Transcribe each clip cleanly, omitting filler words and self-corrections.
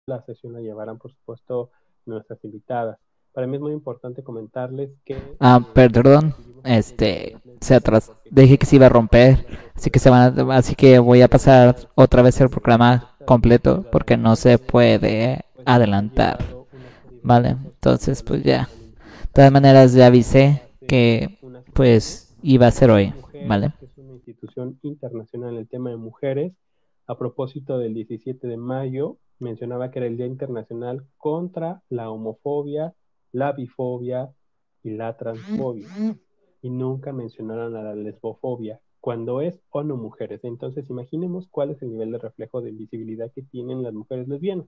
la sesión la llevarán, por supuesto, nuestras invitadas. Para mí es muy importante comentarles que Perdón, decidimos hacer Visibilidad se Lésbica atrás, porque dije que se justo iba a es romper, hablando así que sobre así que voy a pasar visibilidad otra vez el programa esta completo porque no ciudadanía se que en este puede caso pues ha adelantar, llevado una serie de ¿vale? pasos para Entonces, poderlos pues ya. encontrar e De invisibilizar. todas maneras, ya Esta avisé hace que unas sesiones pues iba a ser ONU hoy, Mujeres, ¿vale? que es una institución internacional en el tema de mujeres. A propósito del 17 de mayo, mencionaba que era el Día Internacional contra la homofobia, la bifobia y la transfobia. Y nunca mencionaron a la lesbofobia, cuando es ONU Mujeres. Entonces, imaginemos cuál es el nivel de reflejo de invisibilidad que tienen las mujeres lesbianas.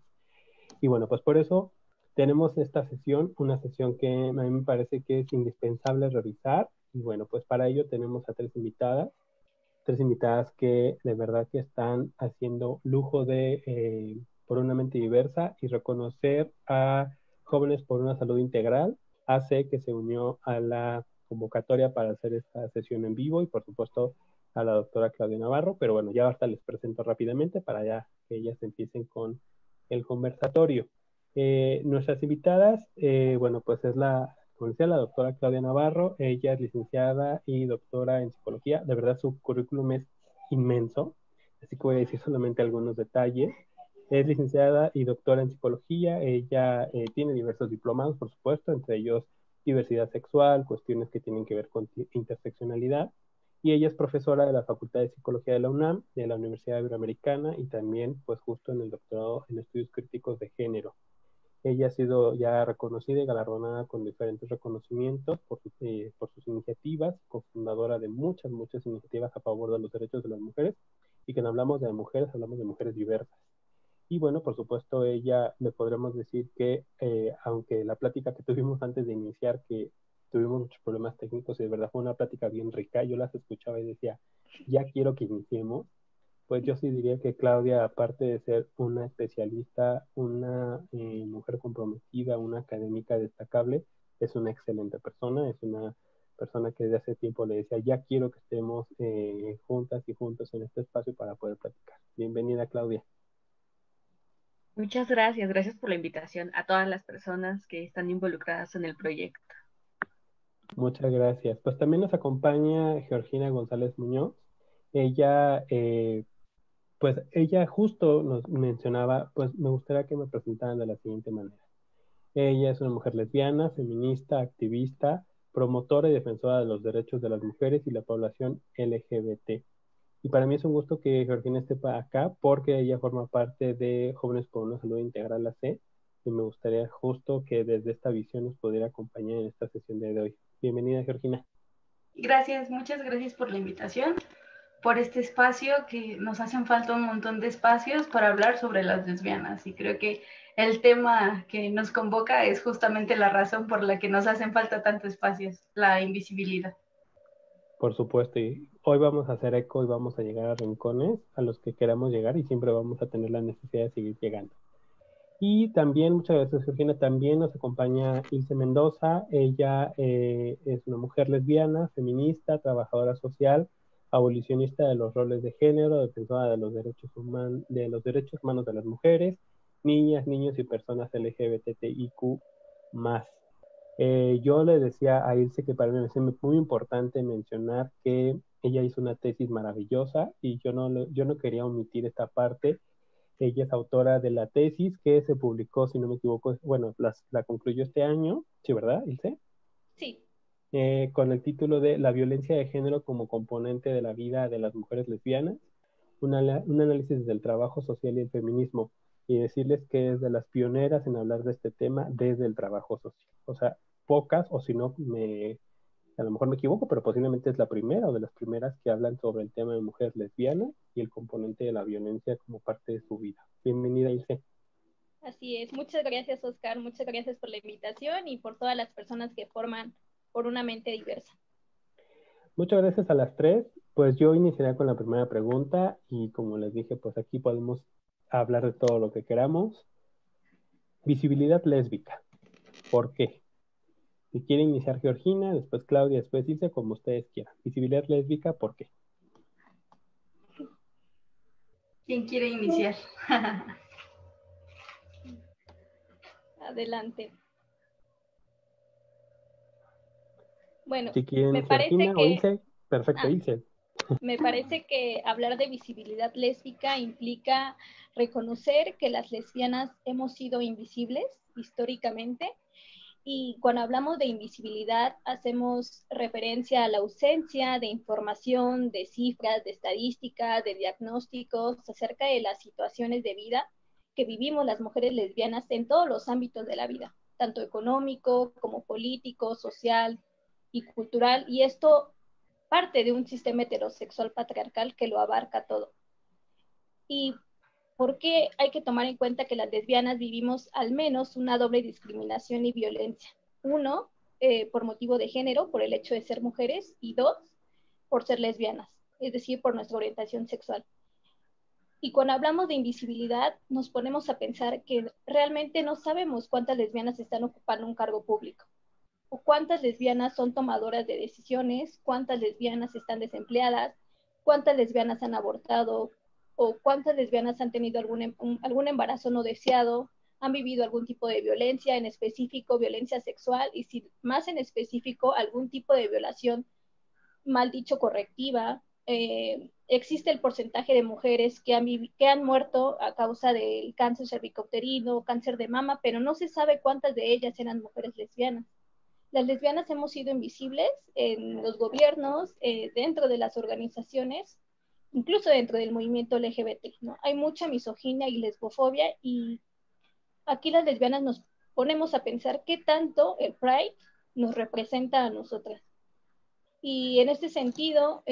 Y bueno, pues por eso tenemos esta sesión, una sesión que a mí me parece que es indispensable revisar. Y bueno, pues para ello tenemos a tres invitadas que de verdad que están haciendo lujo de por una mente diversa y reconocer a Jóvenes por una Salud Integral, AC, que se unió a la convocatoria para hacer esta sesión en vivo y por supuesto a la doctora Claudia Navarro, pero bueno, ya hasta les presento rápidamente para ya que ellas empiecen con el conversatorio. Nuestras invitadas, bueno, pues es como decía, la doctora Claudia Navarro. Ella es licenciada y doctora en psicología. De verdad, su currículum es inmenso, así que voy a decir solamente algunos detalles. Es licenciada y doctora en psicología. Ella tiene diversos diplomados, por supuesto, entre ellos diversidad sexual, cuestiones que tienen que ver con interseccionalidad. Y ella es profesora de la Facultad de Psicología de la UNAM, de la Universidad Iberoamericana y también, pues, justo en el doctorado en estudios críticos de género. Ella ha sido ya reconocida y galardonada con diferentes reconocimientos por sus iniciativas, cofundadora de muchas iniciativas a favor de los derechos de las mujeres. Y cuando hablamos de mujeres diversas. Y bueno, por supuesto, ella le podremos decir que, aunque la plática que tuvimos antes de iniciar, que tuvimos muchos problemas técnicos y de verdad fue una plática bien rica, yo las escuchaba y decía, ya quiero que iniciemos. Pues yo sí diría que Claudia, aparte de ser una especialista, una mujer comprometida, una académica destacable, es una excelente persona, es una persona que desde hace tiempo le decía, ya quiero que estemos juntas y juntos en este espacio para poder platicar. Bienvenida, Claudia. Muchas gracias, gracias por la invitación a todas las personas que están involucradas en el proyecto. Muchas gracias. Pues también nos acompaña Georgina González Muñoz. Ella, pues ella justo nos mencionaba, pues me gustaría que me presentaran de la siguiente manera. Ella es una mujer lesbiana, feminista, activista, promotora y defensora de los derechos de las mujeres y la población LGBT. Y para mí es un gusto que Georgina esté acá porque ella forma parte de Jóvenes por una Salud Integral AC y me gustaría justo que desde esta visión nos pudiera acompañar en esta sesión de hoy. Bienvenida, Georgina. Gracias, muchas gracias por la invitación, por este espacio, que nos hacen falta un montón de espacios para hablar sobre las lesbianas y creo que el tema que nos convoca es justamente la razón por la que nos hacen falta tantos espacios, la invisibilidad. Por supuesto, y hoy vamos a hacer eco y vamos a llegar a rincones a los que queramos llegar y siempre vamos a tener la necesidad de seguir llegando. Y también, muchas gracias, Georgina. También nos acompaña Ilse Mendoza. Ella es una mujer lesbiana, feminista, trabajadora social, abolicionista de los roles de género, defensora de los derechos humanos de las mujeres, niñas, niños y personas LGBTIQ más. Yo le decía a Ilse que para mí es muy importante mencionar que ella hizo una tesis maravillosa y yo no quería omitir esta parte. Ella es autora de la tesis que se publicó, si no me equivoco, bueno, la concluyó este año, sí, ¿verdad, Ilse? Sí. Con el título de La violencia de género como componente de la vida de las mujeres lesbianas, un análisis del trabajo social y el feminismo, y decirles que es de las pioneras en hablar de este tema desde el trabajo social. O sea, pocas, o si no, a lo mejor me equivoco, pero posiblemente es la primera o de las primeras que hablan sobre el tema de mujeres lesbianas y el componente de la violencia como parte de su vida. Bienvenida, Ilse. Así es, muchas gracias Oscar, muchas gracias por la invitación y por todas las personas que forman por una mente diversa. Muchas gracias a las tres. Pues yo iniciaré con la primera pregunta y como les dije, pues aquí podemos hablar de todo lo que queramos. Visibilidad lésbica. ¿Por qué? Si quiere iniciar Georgina, después Claudia, después Ilse, como ustedes quieran. Visibilidad lésbica, ¿por qué? ¿Quién quiere iniciar? Adelante. Bueno, Si quieren, me parece Georgina o que Ilse, perfecto, ah, Ilse. me parece que hablar de visibilidad lésbica implica reconocer que las lesbianas hemos sido invisibles históricamente, y cuando hablamos de invisibilidad hacemos referencia a la ausencia de información, de cifras, de estadísticas, de diagnósticos acerca de las situaciones de vida que vivimos las mujeres lesbianas en todos los ámbitos de la vida, tanto económico como político, social y cultural, y esto parte de un sistema heterosexual patriarcal que lo abarca todo. ¿Y por qué hay que tomar en cuenta que las lesbianas vivimos al menos una doble discriminación y violencia? Uno, por motivo de género, por el hecho de ser mujeres, y dos, por ser lesbianas, es decir, por nuestra orientación sexual. Y cuando hablamos de invisibilidad, nos ponemos a pensar que realmente no sabemos cuántas lesbianas están ocupando un cargo público, o cuántas lesbianas son tomadoras de decisiones, cuántas lesbianas están desempleadas, cuántas lesbianas han abortado, o cuántas lesbianas han tenido algún embarazo no deseado, han vivido algún tipo de violencia, en específico violencia sexual, y si más en específico algún tipo de violación, mal dicho, correctiva. Existe el porcentaje de mujeres que han muerto a causa del cáncer cervicouterino, cáncer de mama, pero no se sabe cuántas de ellas eran mujeres lesbianas. Las lesbianas hemos sido invisibles en los gobiernos, dentro de las organizaciones, incluso dentro del movimiento LGBT, ¿no? Hay mucha misoginia y lesbofobia, y aquí las lesbianas nos ponemos a pensar qué tanto el Pride nos representa a nosotras. Y en este sentido,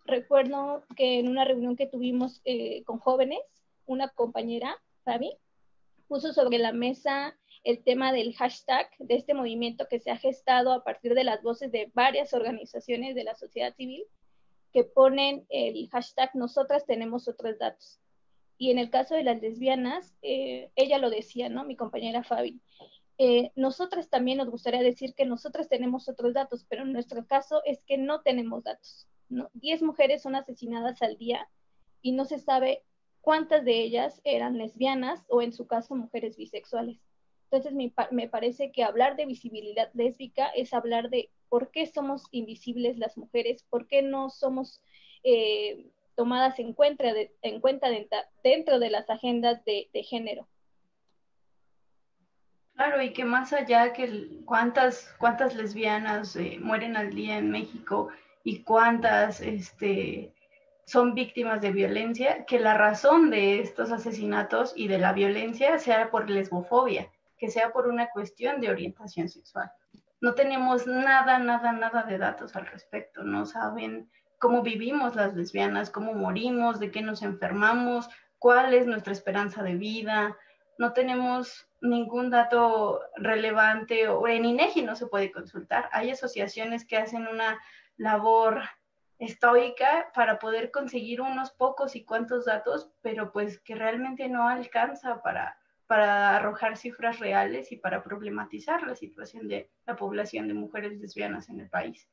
recuerdo que en una reunión que tuvimos con jóvenes, una compañera, Fabi, puso sobre la mesa el tema del hashtag de este movimiento que se ha gestado a partir de las voces de varias organizaciones de la sociedad civil que ponen el hashtag nosotras tenemos otros datos. Y en el caso de las lesbianas, ella lo decía, ¿no? Mi compañera Fabi. Nosotras también nos gustaría decir que nosotras tenemos otros datos, pero en nuestro caso es que no tenemos datos, ¿no? 10 mujeres son asesinadas al día y no se sabe cuántas de ellas eran lesbianas o en su caso mujeres bisexuales. Entonces me parece que hablar de visibilidad lésbica es hablar de por qué somos invisibles las mujeres, por qué no somos tomadas en cuenta dentro de las agendas de género. Claro, y que más allá que cuántas lesbianas mueren al día en México y cuántas son víctimas de violencia, que la razón de estos asesinatos y de la violencia sea por lesbofobia, que sea por una cuestión de orientación sexual. No tenemos nada de datos al respecto, no saben cómo vivimos las lesbianas, cómo morimos, de qué nos enfermamos, cuál es nuestra esperanza de vida. No tenemos ningún dato relevante, o en INEGI no se puede consultar. Hay asociaciones que hacen una labor estoica para poder conseguir unos pocos y cuantos datos, pero pues que realmente no alcanza para arrojar cifras reales y para problematizar la situación de la población de mujeres lesbianas en el país.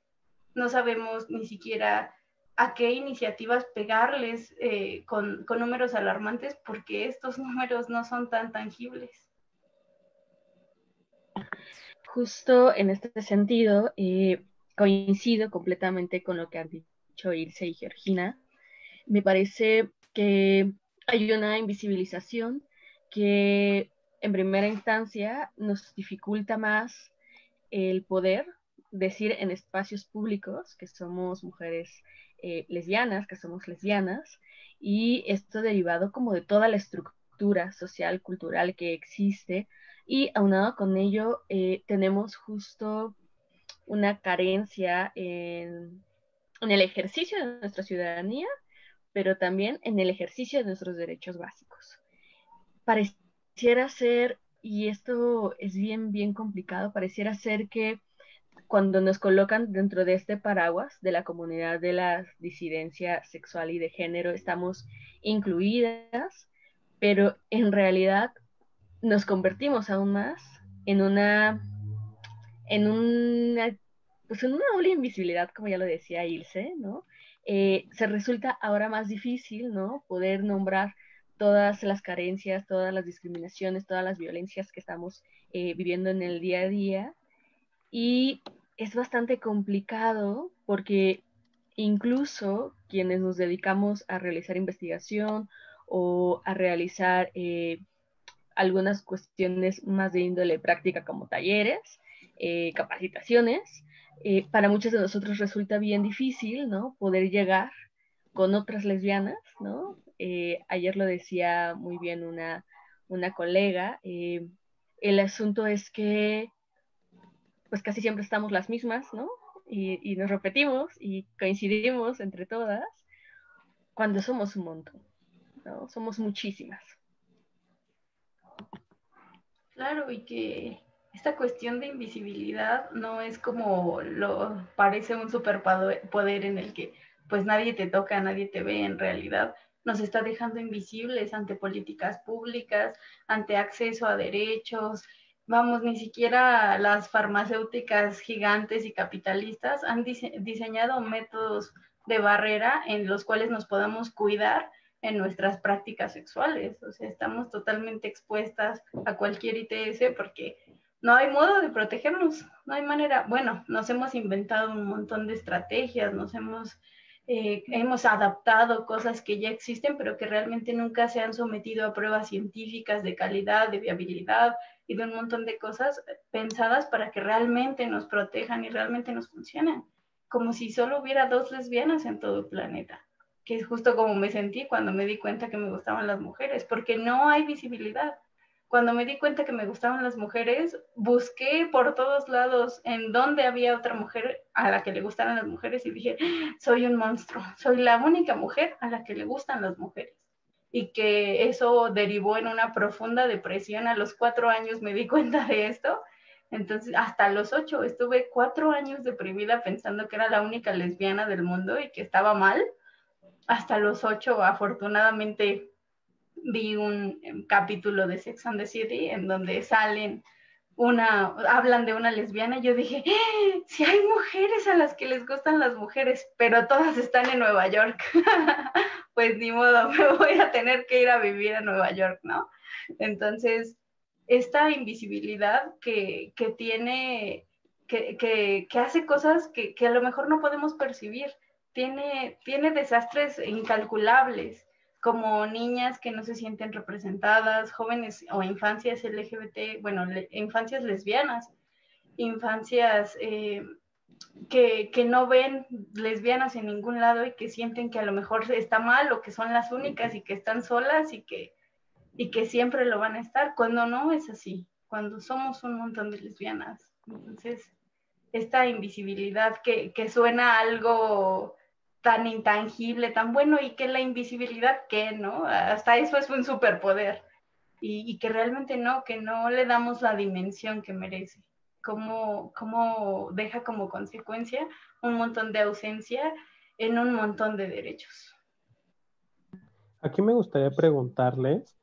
No sabemos ni siquiera a qué iniciativas pegarles con números alarmantes, porque estos números no son tan tangibles. Justo en este sentido, coincido completamente con lo que han dicho Ilse y Georgina. Me parece que hay una invisibilización que en primera instancia nos dificulta más el poder decir en espacios públicos que somos mujeres lesbianas, que somos lesbianas, y esto derivado como de toda la estructura social, cultural que existe, y aunado con ello tenemos justo una carencia en el ejercicio de nuestra ciudadanía, pero también en el ejercicio de nuestros derechos básicos. Pareciera ser, y esto es bien complicado, pareciera ser que cuando nos colocan dentro de este paraguas de la comunidad de la disidencia sexual y de género, estamos incluidas, pero en realidad nos convertimos aún más en pues en una doble invisibilidad, como ya lo decía Ilse, ¿no? Se resulta ahora más difícil, ¿no? Poder nombrar todas las carencias, todas las discriminaciones, todas las violencias que estamos viviendo en el día a día. Y es bastante complicado porque incluso quienes nos dedicamos a realizar investigación o a realizar algunas cuestiones más de índole práctica como talleres, capacitaciones, para muchos de nosotros resulta bien difícil, ¿no? Poder llegar con otras lesbianas, ¿no? Ayer lo decía muy bien una colega, el asunto es que pues casi siempre estamos las mismas, ¿no? Y nos repetimos y coincidimos entre todas cuando somos un montón, ¿no? Somos muchísimas. Claro, y que esta cuestión de invisibilidad no es como lo parece un superpoder en el que pues nadie te toca, nadie te ve. En realidad nos está dejando invisibles ante políticas públicas, ante acceso a derechos. Vamos, ni siquiera las farmacéuticas gigantes y capitalistas han diseñado métodos de barrera en los cuales nos podamos cuidar en nuestras prácticas sexuales. O sea, estamos totalmente expuestas a cualquier ITS porque no hay modo de protegernos, no hay manera. Bueno, nos hemos inventado un montón de estrategias, hemos adaptado cosas que ya existen, pero que realmente nunca se han sometido a pruebas científicas de calidad, de viabilidad y de un montón de cosas pensadas para que realmente nos protejan y realmente nos funcionen. Como si solo hubiera 2 lesbianas en todo el planeta, que es justo como me sentí cuando me di cuenta que me gustaban las mujeres, porque no hay visibilidad. Cuando me di cuenta que me gustaban las mujeres, busqué por todos lados en dónde había otra mujer a la que le gustaran las mujeres y dije, soy un monstruo, soy la única mujer a la que le gustan las mujeres. Y que eso derivó en una profunda depresión. A los 4 años me di cuenta de esto. Entonces, hasta los 8 estuve 4 años deprimida pensando que era la única lesbiana del mundo y que estaba mal. Hasta los 8, afortunadamente, vi un capítulo de Sex and the City en donde hablan de una lesbiana y yo dije, si hay mujeres a las que les gustan las mujeres, pero todas están en Nueva York. Pues ni modo, me voy a tener que ir a vivir a Nueva York, ¿no? Entonces, esta invisibilidad que tiene, que hace cosas que a lo mejor no podemos percibir, tiene desastres incalculables, como niñas que no se sienten representadas, jóvenes o infancias LGBT, bueno, infancias lesbianas, infancias que no ven lesbianas en ningún lado y que sienten que a lo mejor está mal o que son las únicas y que están solas y que siempre lo van a estar, cuando no es así, cuando somos un montón de lesbianas. Entonces, esta invisibilidad que suena algo tan intangible, tan bueno, y que la invisibilidad, ¿qué, no? Hasta eso es un superpoder, y que realmente no, que no le damos la dimensión que merece. Cómo deja como consecuencia un montón de ausencia en un montón de derechos. Aquí me gustaría preguntarles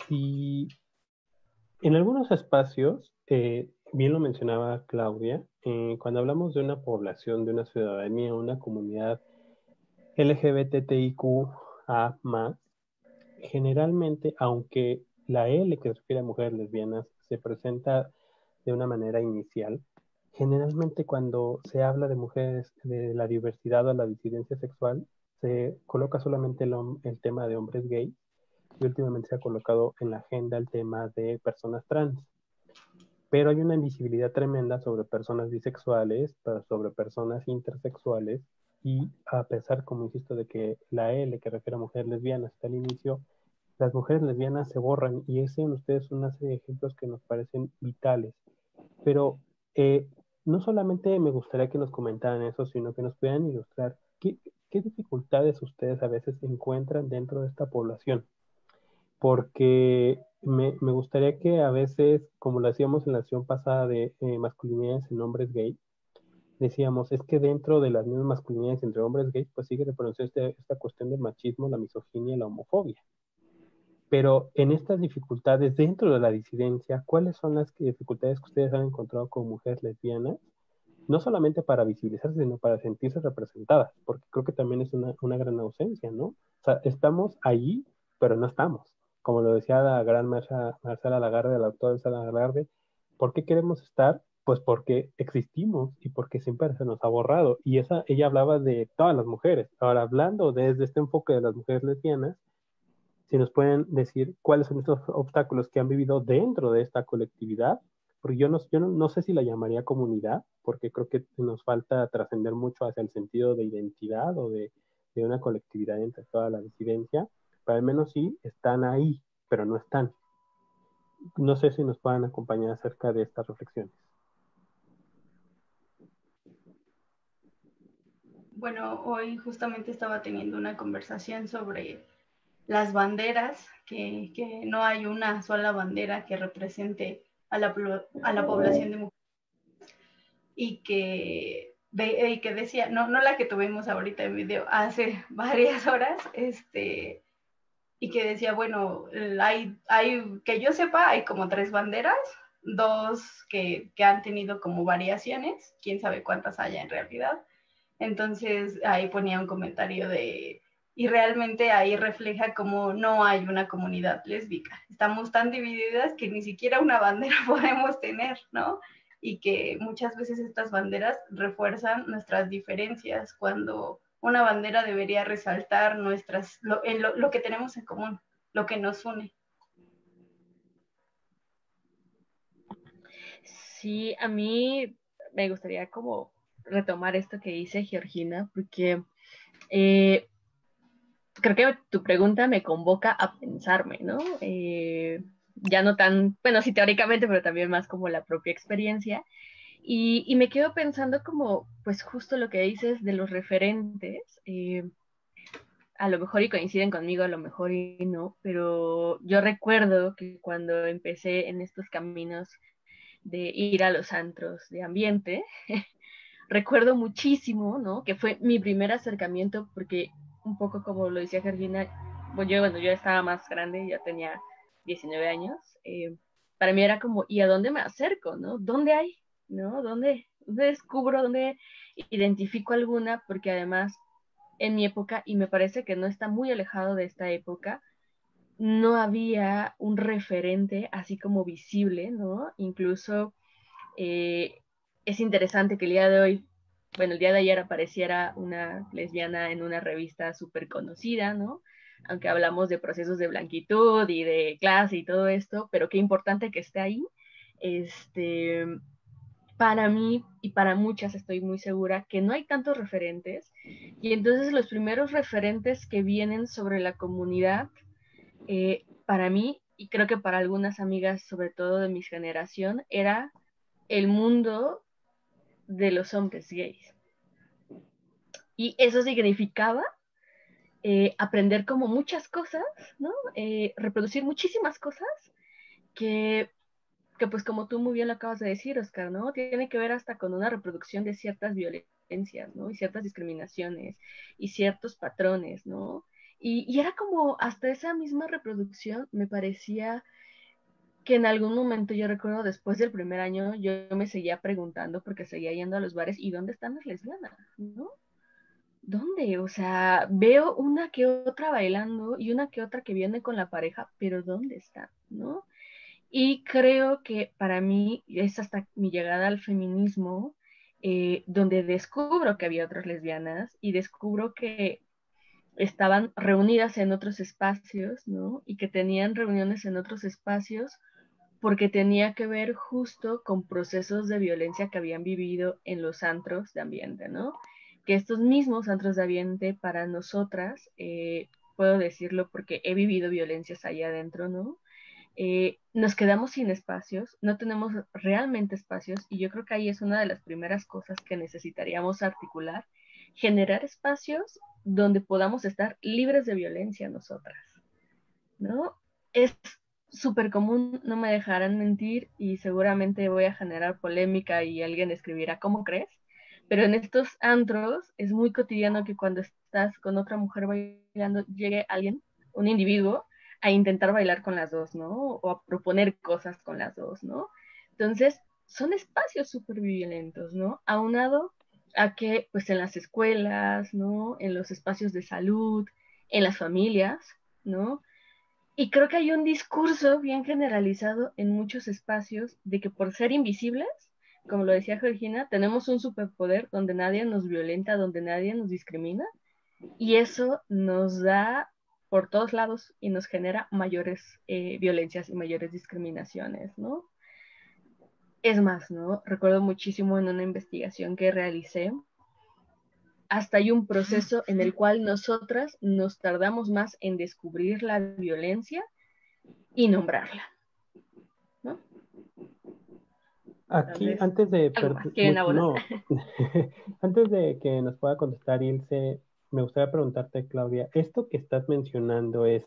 si en algunos espacios, bien lo mencionaba Claudia, cuando hablamos de una población, de una ciudadanía, una comunidad LGBTIQA+, generalmente, aunque la L que se refiere a mujeres lesbianas se presenta de una manera inicial, generalmente cuando se habla de mujeres, de la diversidad o la disidencia sexual, se coloca solamente el tema de hombres gays y últimamente se ha colocado en la agenda el tema de personas trans. Pero hay una invisibilidad tremenda sobre personas bisexuales, sobre personas intersexuales, y a pesar, como insisto, de que la L que refiere a mujeres lesbianas está al inicio, las mujeres lesbianas se borran, y ese en ustedes una serie de ejemplos que nos parecen vitales. Pero no solamente me gustaría que nos comentaran eso, sino que nos puedan ilustrar qué dificultades ustedes a veces encuentran dentro de esta población. Porque me gustaría que a veces, como lo hacíamos en la sesión pasada de masculinidades en hombres gays, decíamos, es que dentro de las mismas masculinidades entre hombres gays, pues sigue reproduciendo esta cuestión del machismo, la misoginia y la homofobia. Pero en estas dificultades dentro de la disidencia, ¿cuáles son las dificultades que ustedes han encontrado con mujeres lesbianas? No solamente para visibilizarse, sino para sentirse representadas, porque creo que también es una gran ausencia, ¿no? O sea, estamos allí pero no estamos. Como lo decía la gran Marcela Lagarde, la autora Marcela Lagarde, ¿por qué queremos estar? Pues porque existimos y porque siempre se nos ha borrado. Y ella hablaba de todas las mujeres. Ahora, hablando desde este enfoque de las mujeres lesbianas, si nos pueden decir cuáles son estos obstáculos que han vivido dentro de esta colectividad, porque yo no sé si la llamaría comunidad, porque creo que nos falta trascender mucho hacia el sentido de identidad o de una colectividad entre toda la disidencia, pero al menos sí están ahí, pero no están. No sé si nos puedan acompañar acerca de estas reflexiones. Bueno, hoy justamente estaba teniendo una conversación sobre las banderas, que no hay una sola bandera que represente a la población de mujeres y que decía, no la que tuvimos ahorita en video, hace varias horas, y que decía, bueno, que yo sepa, hay como 3 banderas, 2 que han tenido como variaciones, quién sabe cuántas haya en realidad. Entonces ahí ponía un comentario y realmente ahí refleja cómo no hay una comunidad lésbica. Estamos tan divididas que ni siquiera una bandera podemos tener, ¿no? Y que muchas veces estas banderas refuerzan nuestras diferencias, cuando una bandera debería resaltar lo que tenemos en común, lo que nos une. Sí, a mí me gustaría como retomar esto que dice Georgina, porque creo que tu pregunta me convoca a pensarme, ¿no? Ya no tan, bueno, sí teóricamente, pero también más como la propia experiencia. Y me quedo pensando como, pues justo lo que dices de los referentes, a lo mejor y coinciden conmigo, a lo mejor y no, pero yo recuerdo que cuando empecé en estos caminos de ir a los antros de ambiente, recuerdo muchísimo, ¿no? Que fue mi primer acercamiento, porque un poco como lo decía Georgina, bueno, yo estaba más grande, ya tenía 19 años, para mí era como, ¿y a dónde me acerco, no? ¿Dónde hay? ¿No? ¿Dónde descubro, dónde identifico alguna? Porque además, en mi época, y me parece que no está muy alejado de esta época, no había un referente así como visible, ¿no? Incluso es interesante que el día de hoy, bueno, el día de ayer apareciera una lesbiana en una revista súper conocida, ¿no? Aunque hablamos de procesos de blanquitud y de clase y todo esto, pero qué importante que esté ahí. Para mí y para muchas estoy muy segura que no hay tantos referentes, y entonces los primeros referentes que vienen sobre la comunidad, para mí, y creo que para algunas amigas, sobre todo de mi generación, era el mundo de los hombres gays. Y eso significaba aprender como muchas cosas, ¿no? Reproducir muchísimas cosas que pues como tú muy bien lo acabas de decir, Oscar, ¿no? Tiene que ver hasta con una reproducción de ciertas violencias, ¿no? Y ciertas discriminaciones y ciertos patrones, ¿no? Y era como hasta esa misma reproducción me parecía que en algún momento, yo recuerdo después del primer año, yo me seguía preguntando porque seguía yendo a los bares, ¿y dónde están las lesbianas? ¿No? ¿Dónde? O sea, veo una que otra bailando y una que otra que viene con la pareja, pero ¿dónde están? ¿No? Y creo que para mí es hasta mi llegada al feminismo donde descubro que había otras lesbianas y descubro que estaban reunidas en otros espacios, ¿no? Y que tenían reuniones en otros espacios porque tenía que ver justo con procesos de violencia que habían vivido en los antros de ambiente, ¿no? Que estos mismos antros de ambiente para nosotras, puedo decirlo porque he vivido violencias allá adentro, ¿no? Nos quedamos sin espacios, no tenemos realmente espacios, y yo creo que ahí es una de las primeras cosas que necesitaríamos articular, generar espacios donde podamos estar libres de violencia nosotras, ¿no? Es súper común, no me dejarán mentir, y seguramente voy a generar polémica y alguien escribirá, ¿cómo crees? Pero en estos antros es muy cotidiano que cuando estás con otra mujer bailando, llegue alguien, un individuo, a intentar bailar con las dos, ¿no? O a proponer cosas con las dos, ¿no? Entonces, son espacios súper violentos, ¿no? Aunado a que, pues en las escuelas, ¿no? En los espacios de salud, en las familias, ¿no? Y creo que hay un discurso bien generalizado en muchos espacios de que por ser invisibles, como lo decía Georgina, tenemos un superpoder donde nadie nos violenta, donde nadie nos discrimina, y eso nos da por todos lados y nos genera mayores violencias y mayores discriminaciones, ¿no? Es más, ¿no? Recuerdo muchísimo en una investigación que realicé, hasta hay un proceso en el cual nosotras nos tardamos más en descubrir la violencia y nombrarla, ¿no? Aquí, Entonces, algo más quieren abonar. no, antes de que nos pueda contestar Ilse, me gustaría preguntarte, Claudia, esto que estás mencionando es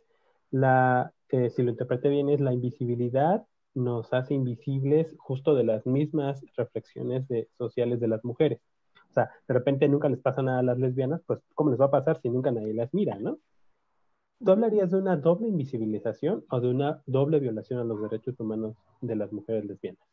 si lo interpreté bien, es la invisibilidad nos hace invisibles justo de las mismas reflexiones sociales de las mujeres. O sea, de repente nunca les pasa nada a las lesbianas, pues ¿cómo les va a pasar si nunca nadie las mira, ¿no? ¿Tú hablarías de una doble invisibilización o de una doble violación a los derechos humanos de las mujeres lesbianas?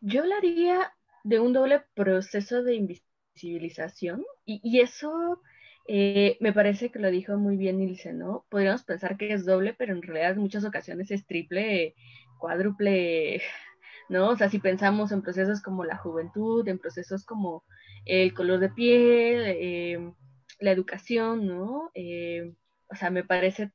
Yo hablaría de un doble proceso de invisibilización y eso me parece que lo dijo muy bien Ilse, ¿no? Podríamos pensar que es doble, pero en realidad en muchas ocasiones es triple, cuádruple, ¿no? O sea, si pensamos en procesos como la juventud, en procesos como el color de piel, la educación, ¿no? O sea, me parece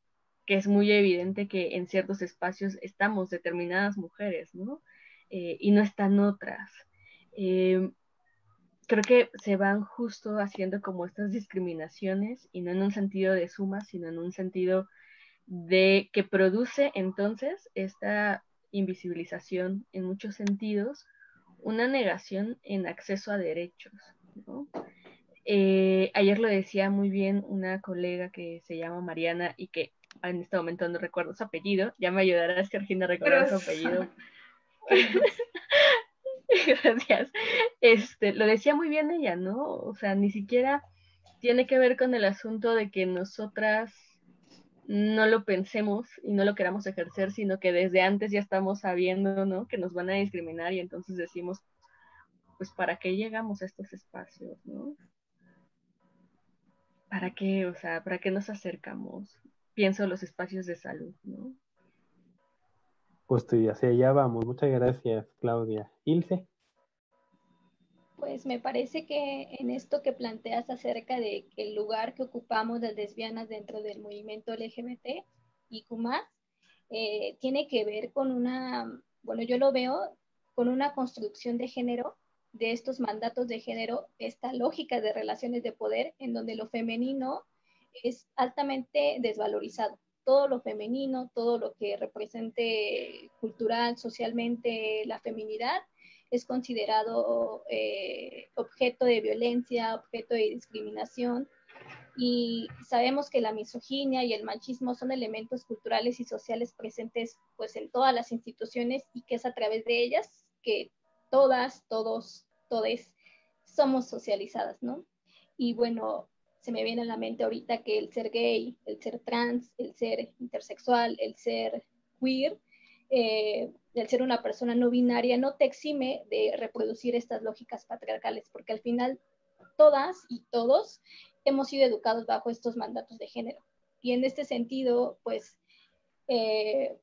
que es muy evidente que en ciertos espacios estamos determinadas mujeres, ¿no? Y no están otras. Eh, Creo que se van justo haciendo como estas discriminaciones y no en un sentido de suma, sino en un sentido de que produce entonces esta invisibilización en muchos sentidos, una negación en acceso a derechos, ¿no? Ayer lo decía muy bien una colega que se llama Mariana y que en este momento no recuerdo su apellido, ya me ayudarás Georgina a recordar su Cruz. apellido. Cruz. Gracias. Lo decía muy bien ella, ¿no? O sea, ni siquiera tiene que ver con el asunto de que nosotras no lo pensemos y no lo queramos ejercer, sino que desde antes ya estamos sabiendo, ¿no? Que nos van a discriminar y entonces decimos, pues, ¿para qué llegamos a estos espacios, ¿no? ¿Para qué? O sea, ¿para qué nos acercamos? Pienso en los espacios de salud, ¿no? Pues sí, hacia allá vamos. Muchas gracias, Claudia. Ilse. Pues me parece que en esto que planteas acerca de que el lugar que ocupamos las lesbianas dentro del movimiento LGBT y Q+, tiene que ver con una, bueno, yo lo veo con una construcción de género, de estos mandatos de género, esta lógica de relaciones de poder en donde lo femenino es altamente desvalorizado. Todo lo femenino, todo lo que represente cultural, socialmente la feminidad, es considerado objeto de violencia, objeto de discriminación, y sabemos que la misoginia y el machismo son elementos culturales y sociales presentes pues en todas las instituciones y que es a través de ellas que todas, todos, todes somos socializadas, ¿no? Y bueno, se me viene a la mente ahorita que el ser gay, el ser trans, el ser intersexual, el ser queer, el ser una persona no binaria no te exime de reproducir estas lógicas patriarcales, porque al final todas y todos hemos sido educados bajo estos mandatos de género. Y en este sentido, pues, eh,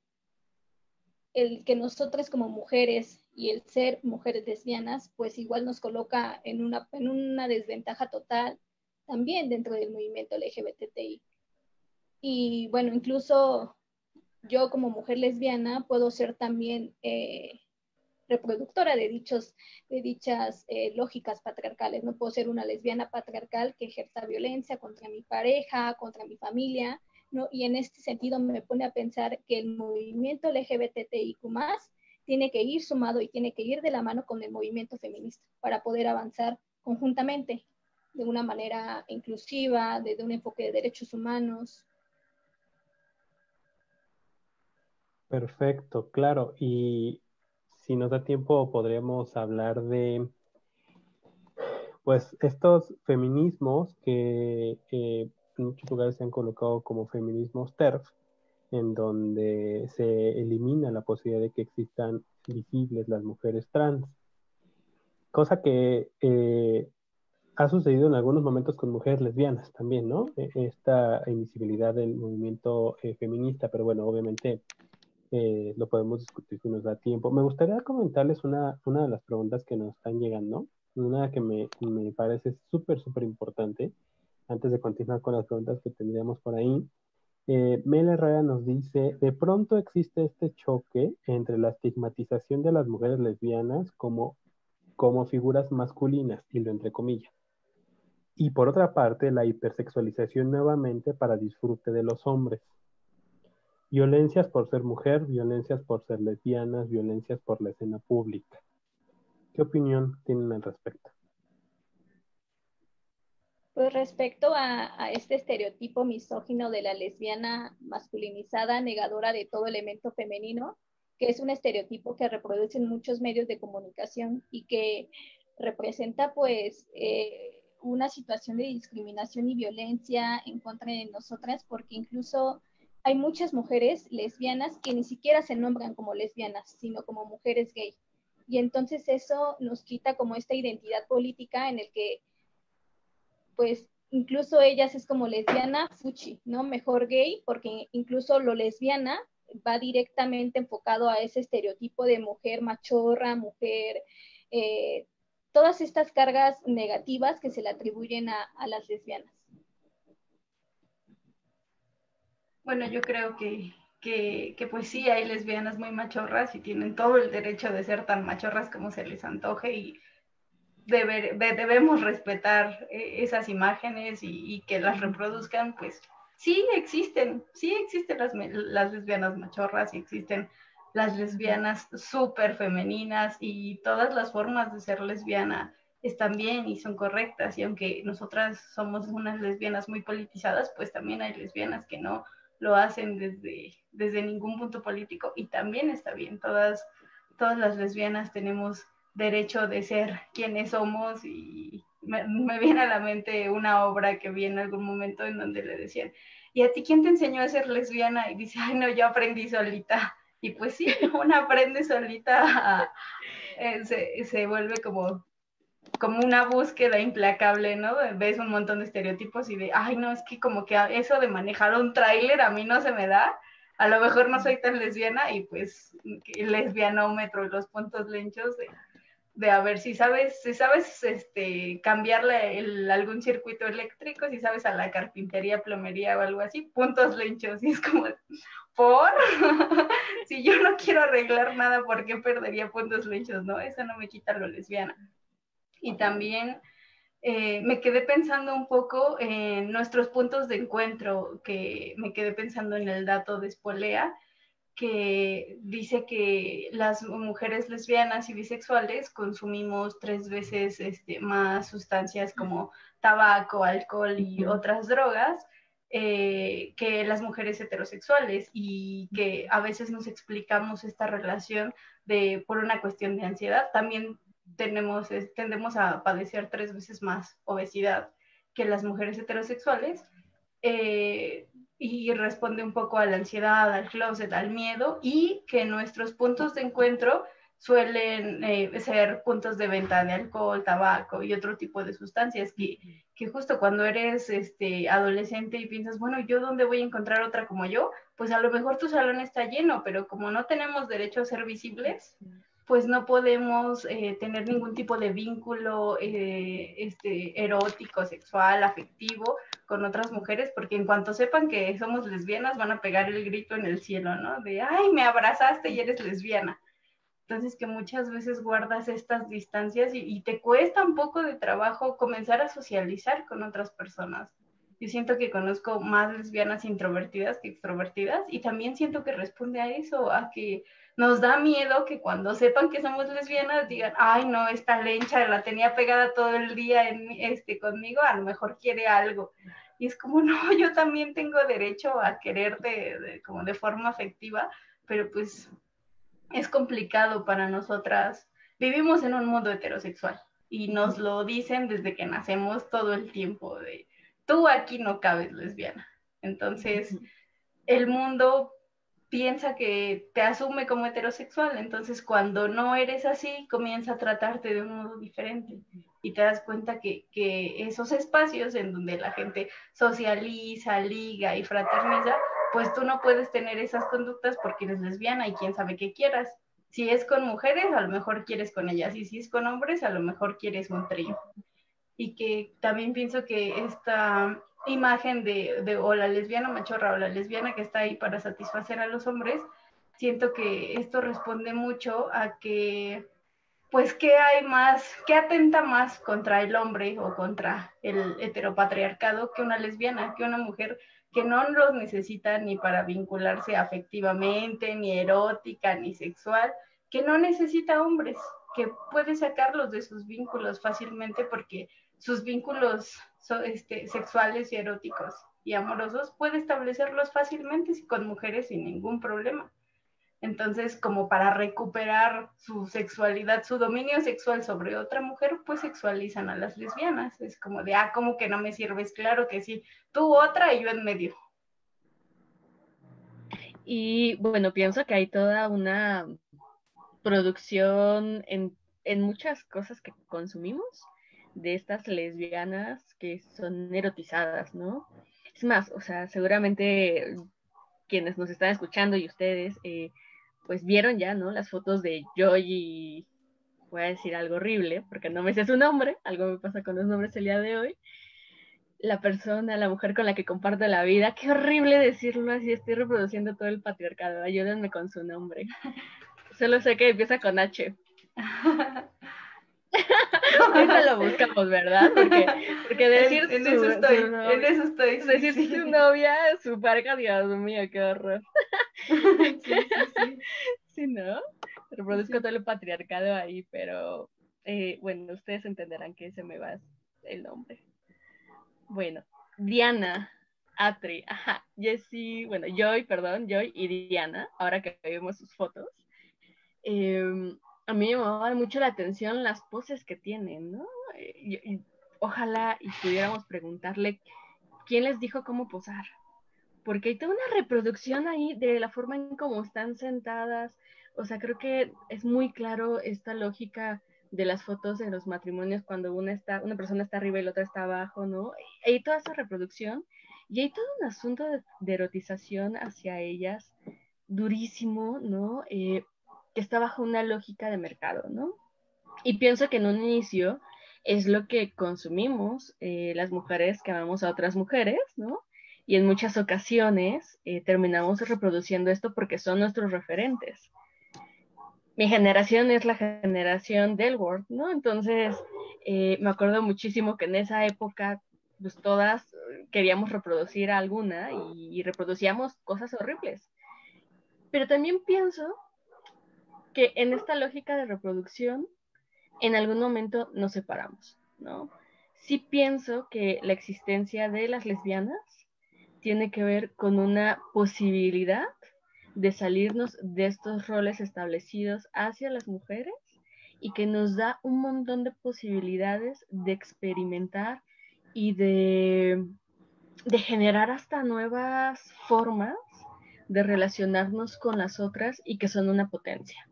el que nosotras como mujeres y el ser mujeres lesbianas, pues igual nos coloca en una desventaja total también dentro del movimiento LGBTI. Y bueno, incluso yo como mujer lesbiana puedo ser también reproductora de dichas lógicas patriarcales. No puedo ser una lesbiana patriarcal que ejerza violencia contra mi pareja, contra mi familia, ¿no? Y en este sentido me pone a pensar que el movimiento LGBTIQ+, tiene que ir sumado y tiene que ir de la mano con el movimiento feminista para poder avanzar conjuntamente de una manera inclusiva, desde un enfoque de derechos humanos. Perfecto, claro. Y si nos da tiempo, podríamos hablar de, pues, estos feminismos que en muchos lugares se han colocado como feminismos TERF, en donde se elimina la posibilidad de que existan visibles las mujeres trans. Cosa que ha sucedido en algunos momentos con mujeres lesbianas también, ¿no? Esta invisibilidad del movimiento feminista, pero bueno, obviamente lo podemos discutir si nos da tiempo. Me gustaría comentarles una de las preguntas que nos están llegando, una que me parece súper, súper importante, antes de continuar con las preguntas que tendríamos por ahí. Mel Herrera nos dice, de pronto existe este choque entre la estigmatización de las mujeres lesbianas como figuras masculinas, y lo entre comillas, y por otra parte la hipersexualización nuevamente para disfrute de los hombres. Violencias por ser mujer, violencias por ser lesbianas, violencias por la escena pública. ¿Qué opinión tienen al respecto? Pues respecto a este estereotipo misógino de la lesbiana masculinizada, negadora de todo elemento femenino, que es un estereotipo que reproducen muchos medios de comunicación y que representa pues una situación de discriminación y violencia en contra de nosotras, porque incluso hay muchas mujeres lesbianas que ni siquiera se nombran como lesbianas, sino como mujeres gay. Y entonces eso nos quita como esta identidad política en el que pues incluso ellas es como lesbiana, fuchi, ¿no? Mejor gay, porque incluso lo lesbiana va directamente enfocado a ese estereotipo de mujer machorra, mujer, todas estas cargas negativas que se le atribuyen a las lesbianas. Bueno, yo creo que pues sí, hay lesbianas muy machorras y tienen todo el derecho de ser tan machorras como se les antoje y debemos respetar esas imágenes y que las reproduzcan, pues sí existen las lesbianas machorras, y existen las lesbianas súper femeninas y todas las formas de ser lesbiana están bien y son correctas, y aunque nosotras somos unas lesbianas muy politizadas, pues también hay lesbianas que no lo hacen desde ningún punto político y también está bien, todas las lesbianas tenemos derecho de ser quienes somos y me viene a la mente una obra que vi en algún momento en donde le decían, ¿y a ti quién te enseñó a ser lesbiana? Y dice, ay no, yo aprendí solita. Y pues sí, una aprende solita, se vuelve como una búsqueda implacable, ¿no? Ves un montón de estereotipos y de, ay no, es que como que eso de manejar un tráiler a mí no se me da, a lo mejor no soy tan lesbiana y pues el lesbianómetro y los puntos lenchos de a ver si sabes cambiarle algún circuito eléctrico, si sabes a la carpintería, plomería o algo así, puntos lenchos, y es como, ¿por? Si yo no quiero arreglar nada, ¿por qué perdería puntos lenchos? No, eso no me quita lo lesbiana. Y también me quedé pensando un poco en nuestros puntos de encuentro, que me quedé pensando en el dato de Spolea, que dice que las mujeres lesbianas y bisexuales consumimos 3 veces más sustancias como tabaco, alcohol y otras drogas que las mujeres heterosexuales, y que a veces nos explicamos esta relación por una cuestión de ansiedad. También tendemos a padecer 3 veces más obesidad que las mujeres heterosexuales. Y responde un poco a la ansiedad, al closet, al miedo, y que nuestros puntos de encuentro suelen ser puntos de venta de alcohol, tabaco y otro tipo de sustancias que justo cuando eres adolescente y piensas, bueno, ¿yo dónde voy a encontrar otra como yo? Pues a lo mejor tu salón está lleno, pero como no tenemos derecho a ser visibles, pues no podemos tener ningún tipo de vínculo erótico, sexual, afectivo con otras mujeres, porque en cuanto sepan que somos lesbianas van a pegar el grito en el cielo, ¿no? De, ay, me abrazaste y eres lesbiana. Entonces que muchas veces guardas estas distancias y te cuesta un poco de trabajo comenzar a socializar con otras personas. Yo siento que conozco más lesbianas introvertidas que extrovertidas, y también siento que responde a eso, a que nos da miedo que cuando sepan que somos lesbianas digan, ay no, esta lencha la tenía pegada todo el día conmigo, a lo mejor quiere algo. Y es como, no, yo también tengo derecho a quererte como de forma afectiva, pero pues es complicado para nosotras. Vivimos en un mundo heterosexual y nos lo dicen desde que nacemos todo el tiempo de, tú aquí no cabes, lesbiana. Entonces, el mundo piensa que te asume como heterosexual, entonces cuando no eres así, comienza a tratarte de un modo diferente. y te das cuenta que esos espacios en donde la gente socializa, liga y fraterniza, pues tú no puedes tener esas conductas porque eres lesbiana y quién sabe qué quieras. Si es con mujeres, a lo mejor quieres con ellas, y si es con hombres, a lo mejor quieres un trío. Y que también pienso que esta imagen de o la lesbiana machorra o la lesbiana que está ahí para satisfacer a los hombres, siento que esto responde mucho a que pues qué hay más, qué atenta más contra el hombre o contra el heteropatriarcado que una lesbiana, que una mujer que no los necesita ni para vincularse afectivamente, ni erótica, ni sexual, que no necesita hombres, que puede sacarlos de sus vínculos fácilmente porque sus vínculos sexuales y eróticos y amorosos puede establecerlos fácilmente con mujeres sin ningún problema. Entonces, como para recuperar su sexualidad, su dominio sexual sobre otra mujer, pues sexualizan a las lesbianas. Es como de, ¿cómo que no me sirves? Claro que sí, tú otra y yo en medio. Y bueno, pienso que hay toda una producción en muchas cosas que consumimos de estas lesbianas que son erotizadas, ¿no? Es más, o sea, seguramente quienes nos están escuchando y ustedes, pues vieron ya, ¿no? Las fotos de Joy y voy a decir algo horrible, porque no me sé su nombre, algo me pasa con los nombres el día de hoy. La persona, la mujer con la que comparto la vida, qué horrible decirlo así, estoy reproduciendo todo el patriarcado, ayúdenme con su nombre. Solo sé que empieza con H. Ahorita lo buscamos, ¿verdad? Porque decir en eso estoy. Decir su novia, su pareja, Dios mío, qué horror. Sí. Sí, ¿no? Reproduzco todo el patriarcado ahí, pero bueno, ustedes entenderán que se me va el nombre. Bueno, Diana, Atri, ajá, Jessie, bueno, Joy y Diana, ahora que vemos sus fotos. A mí me llamaban mucho la atención las poses que tienen, ¿no? Ojalá y pudiéramos preguntarle quién les dijo cómo posar, porque hay toda una reproducción ahí de la forma en cómo están sentadas. O sea, creo que es muy claro esta lógica de las fotos de los matrimonios cuando una persona está arriba y la otra está abajo, ¿no? Hay toda esa reproducción y hay todo un asunto de erotización hacia ellas durísimo, ¿no? Que está bajo una lógica de mercado, ¿no? Y pienso que en un inicio es lo que consumimos las mujeres que amamos a otras mujeres, ¿no? Y en muchas ocasiones terminamos reproduciendo esto porque son nuestros referentes. Mi generación es la generación del Word, ¿no? Entonces, me acuerdo muchísimo que en esa época, pues todas queríamos reproducir alguna y reproducíamos cosas horribles. Pero también pienso que en esta lógica de reproducción, en algún momento nos separamos, ¿no? Sí pienso que la existencia de las lesbianas tiene que ver con una posibilidad de salirnos de estos roles establecidos hacia las mujeres y que nos da un montón de posibilidades de experimentar y de generar hasta nuevas formas de relacionarnos con las otras y que son una potencia.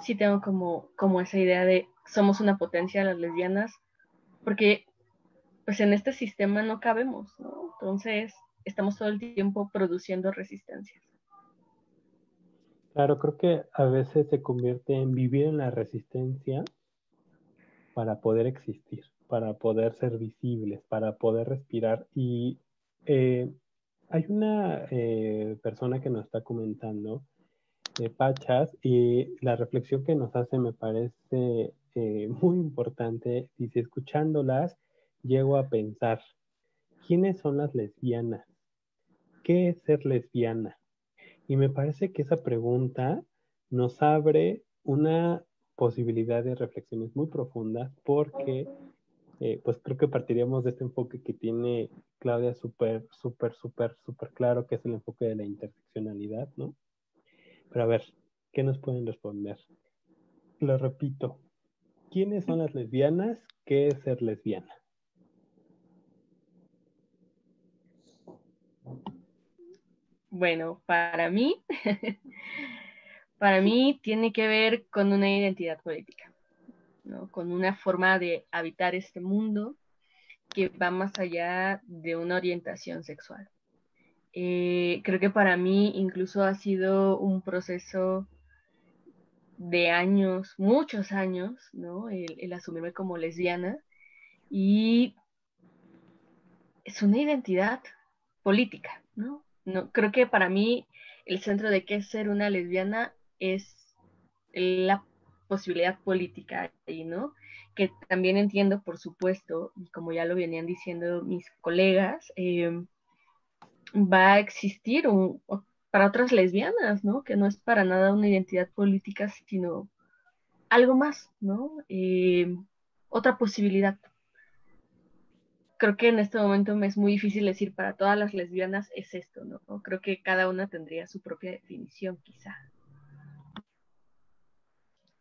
Sí tengo como esa idea de somos una potencia las lesbianas, porque pues en este sistema no cabemos, ¿no? Entonces estamos todo el tiempo produciendo resistencias. Claro, creo que a veces se convierte en vivir en la resistencia para poder existir, para poder ser visibles, para poder respirar. Y hay una persona que nos está comentando, Pachas, y la reflexión que nos hace me parece muy importante. Dice, escuchándolas, llego a pensar, ¿quiénes son las lesbianas? ¿Qué es ser lesbiana? Y me parece que esa pregunta nos abre una posibilidad de reflexiones muy profundas porque pues creo que partiríamos de este enfoque que tiene Claudia súper claro, que es el enfoque de la interseccionalidad, ¿no? Pero a ver, ¿qué nos pueden responder? Lo repito, ¿quiénes son las lesbianas? ¿Qué es ser lesbiana? Bueno, para mí tiene que ver con una identidad política. ¿no? Con una forma de habitar este mundo que va más allá de una orientación sexual. Creo que para mí incluso ha sido un proceso de años, muchos años, ¿no? El asumirme como lesbiana, y es una identidad política, ¿no? No, creo que para mí el centro de qué es ser una lesbiana es la posibilidad política ahí, ¿no? Que también entiendo, por supuesto, y como ya lo venían diciendo mis colegas, va a existir para otras lesbianas, ¿no? Que no es para nada una identidad política, sino algo más, ¿no? Otra posibilidad. Creo que en este momento me es muy difícil decir para todas las lesbianas es esto, ¿no? Creo que cada una tendría su propia definición, quizá.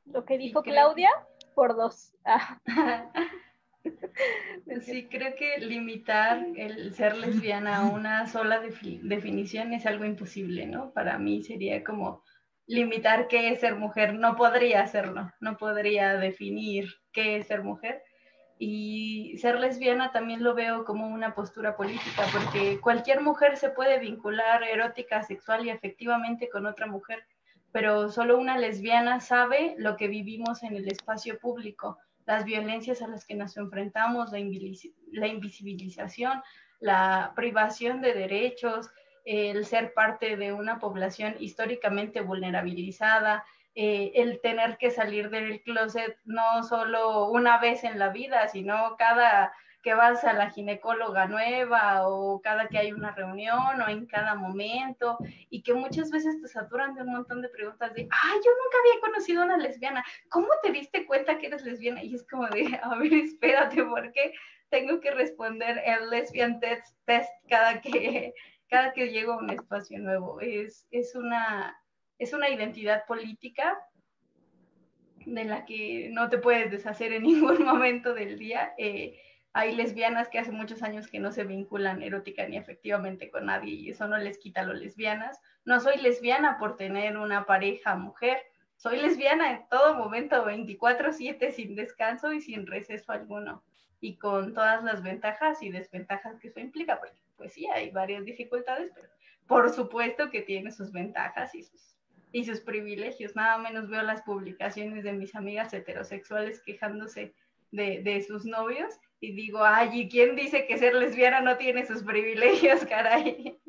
Lo que dijo Claudia, por dos. Ah. Sí, creo que limitar el ser lesbiana a una sola definición es algo imposible, ¿no? Para mí sería como limitar qué es ser mujer. No podría hacerlo, no podría definir qué es ser mujer. Y ser lesbiana también lo veo como una postura política, porque cualquier mujer se puede vincular erótica, sexual y afectivamente con otra mujer, pero solo una lesbiana sabe lo que vivimos en el espacio público, las violencias a las que nos enfrentamos, la invisibilización, la privación de derechos, el ser parte de una población históricamente vulnerabilizada, el tener que salir del closet no solo una vez en la vida, sino cada que vas a la ginecóloga nueva o cada que hay una reunión o en cada momento, y que muchas veces te saturan de un montón de preguntas de, yo nunca había conocido a una lesbiana, ¿cómo te diste cuenta que eres lesbiana? Y es como de, a ver, espérate, ¿por qué tengo que responder el lesbian test cada que llego a un espacio nuevo? Es una identidad política de la que no te puedes deshacer en ningún momento del día. Hay lesbianas que hace muchos años que no se vinculan erótica ni afectivamente con nadie, y eso no les quita lo lesbianas. No soy lesbiana por tener una pareja mujer, soy lesbiana en todo momento, 24/7, sin descanso y sin receso alguno, y con todas las ventajas y desventajas que eso implica, porque pues sí, hay varias dificultades, pero por supuesto que tiene sus ventajas y sus privilegios. Nada menos veo las publicaciones de mis amigas heterosexuales quejándose de sus novios y digo, ¿y quién dice que ser lesbiana no tiene sus privilegios, caray?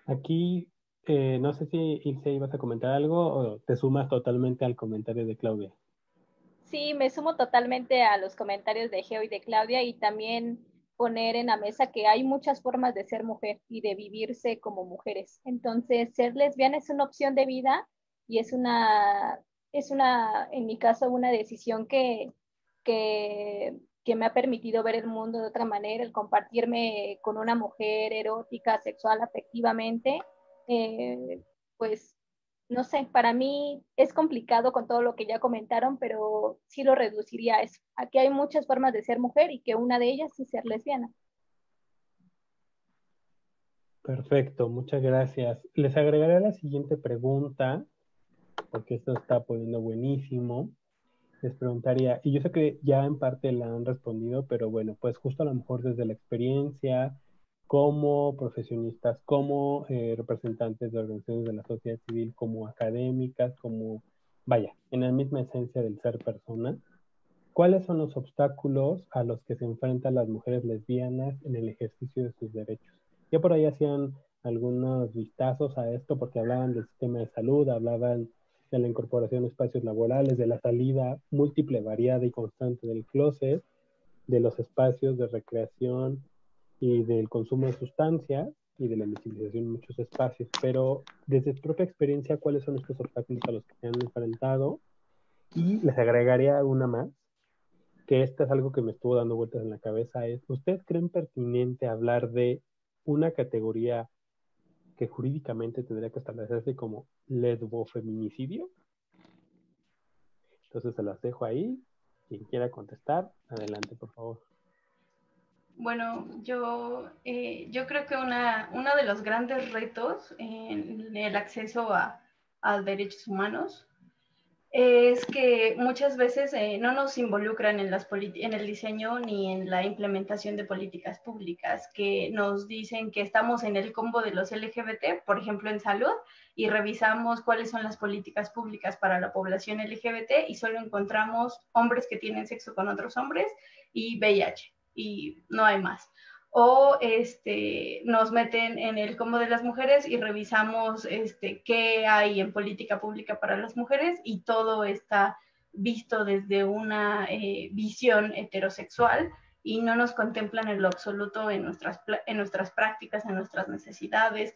Aquí, no sé si Ilse ibas a comentar algo o te sumas totalmente al comentario de Claudia. Sí, me sumo totalmente a los comentarios de Geo y de Claudia, y también poner en la mesa que hay muchas formas de ser mujer y de vivirse como mujeres. Entonces, ser lesbiana es una opción de vida y en mi caso, una decisión que me ha permitido ver el mundo de otra manera, el compartirme con una mujer erótica, sexual, afectivamente, pues no sé, para mí es complicado con todo lo que ya comentaron, pero sí lo reduciría a eso. Aquí hay muchas formas de ser mujer y que una de ellas es ser lesbiana. Perfecto, muchas gracias. Les agregaré la siguiente pregunta, porque esto está poniendo buenísimo. Les preguntaría, y yo sé que ya en parte la han respondido, pero bueno, pues justo a lo mejor desde la experiencia, como profesionistas, como representantes de organizaciones de la sociedad civil, como académicas, como, vaya, en la misma esencia del ser persona, ¿cuáles son los obstáculos a los que se enfrentan las mujeres lesbianas en el ejercicio de sus derechos? Ya por ahí hacían algunos vistazos a esto porque hablaban del sistema de salud, hablaban de la incorporación de espacios laborales, de la salida múltiple, variada y constante del closet, de los espacios de recreación y del consumo de sustancias y de la invisibilización en muchos espacios. Pero desde tu propia experiencia, ¿cuáles son estos obstáculos a los que se han enfrentado? Y les agregaría una más, que esta es algo que me estuvo dando vueltas en la cabeza, es, ¿ustedes creen pertinente hablar de una categoría que jurídicamente tendría que establecerse como lesbofeminicidio? Entonces se las dejo ahí. Quien quiera contestar, adelante, por favor. Bueno, yo creo que uno de los grandes retos en el acceso a a derechos humanos, es que muchas veces no nos involucran en el diseño ni en la implementación de políticas públicas, que nos dicen que estamos en el combo de los LGBT, por ejemplo en salud, y revisamos cuáles son las políticas públicas para la población LGBT y solo encontramos hombres que tienen sexo con otros hombres y VIH, y no hay más. O nos meten en el combo de las mujeres y revisamos qué hay en política pública para las mujeres, y todo está visto desde una visión heterosexual y no nos contemplan en lo absoluto en nuestras prácticas, en nuestras necesidades.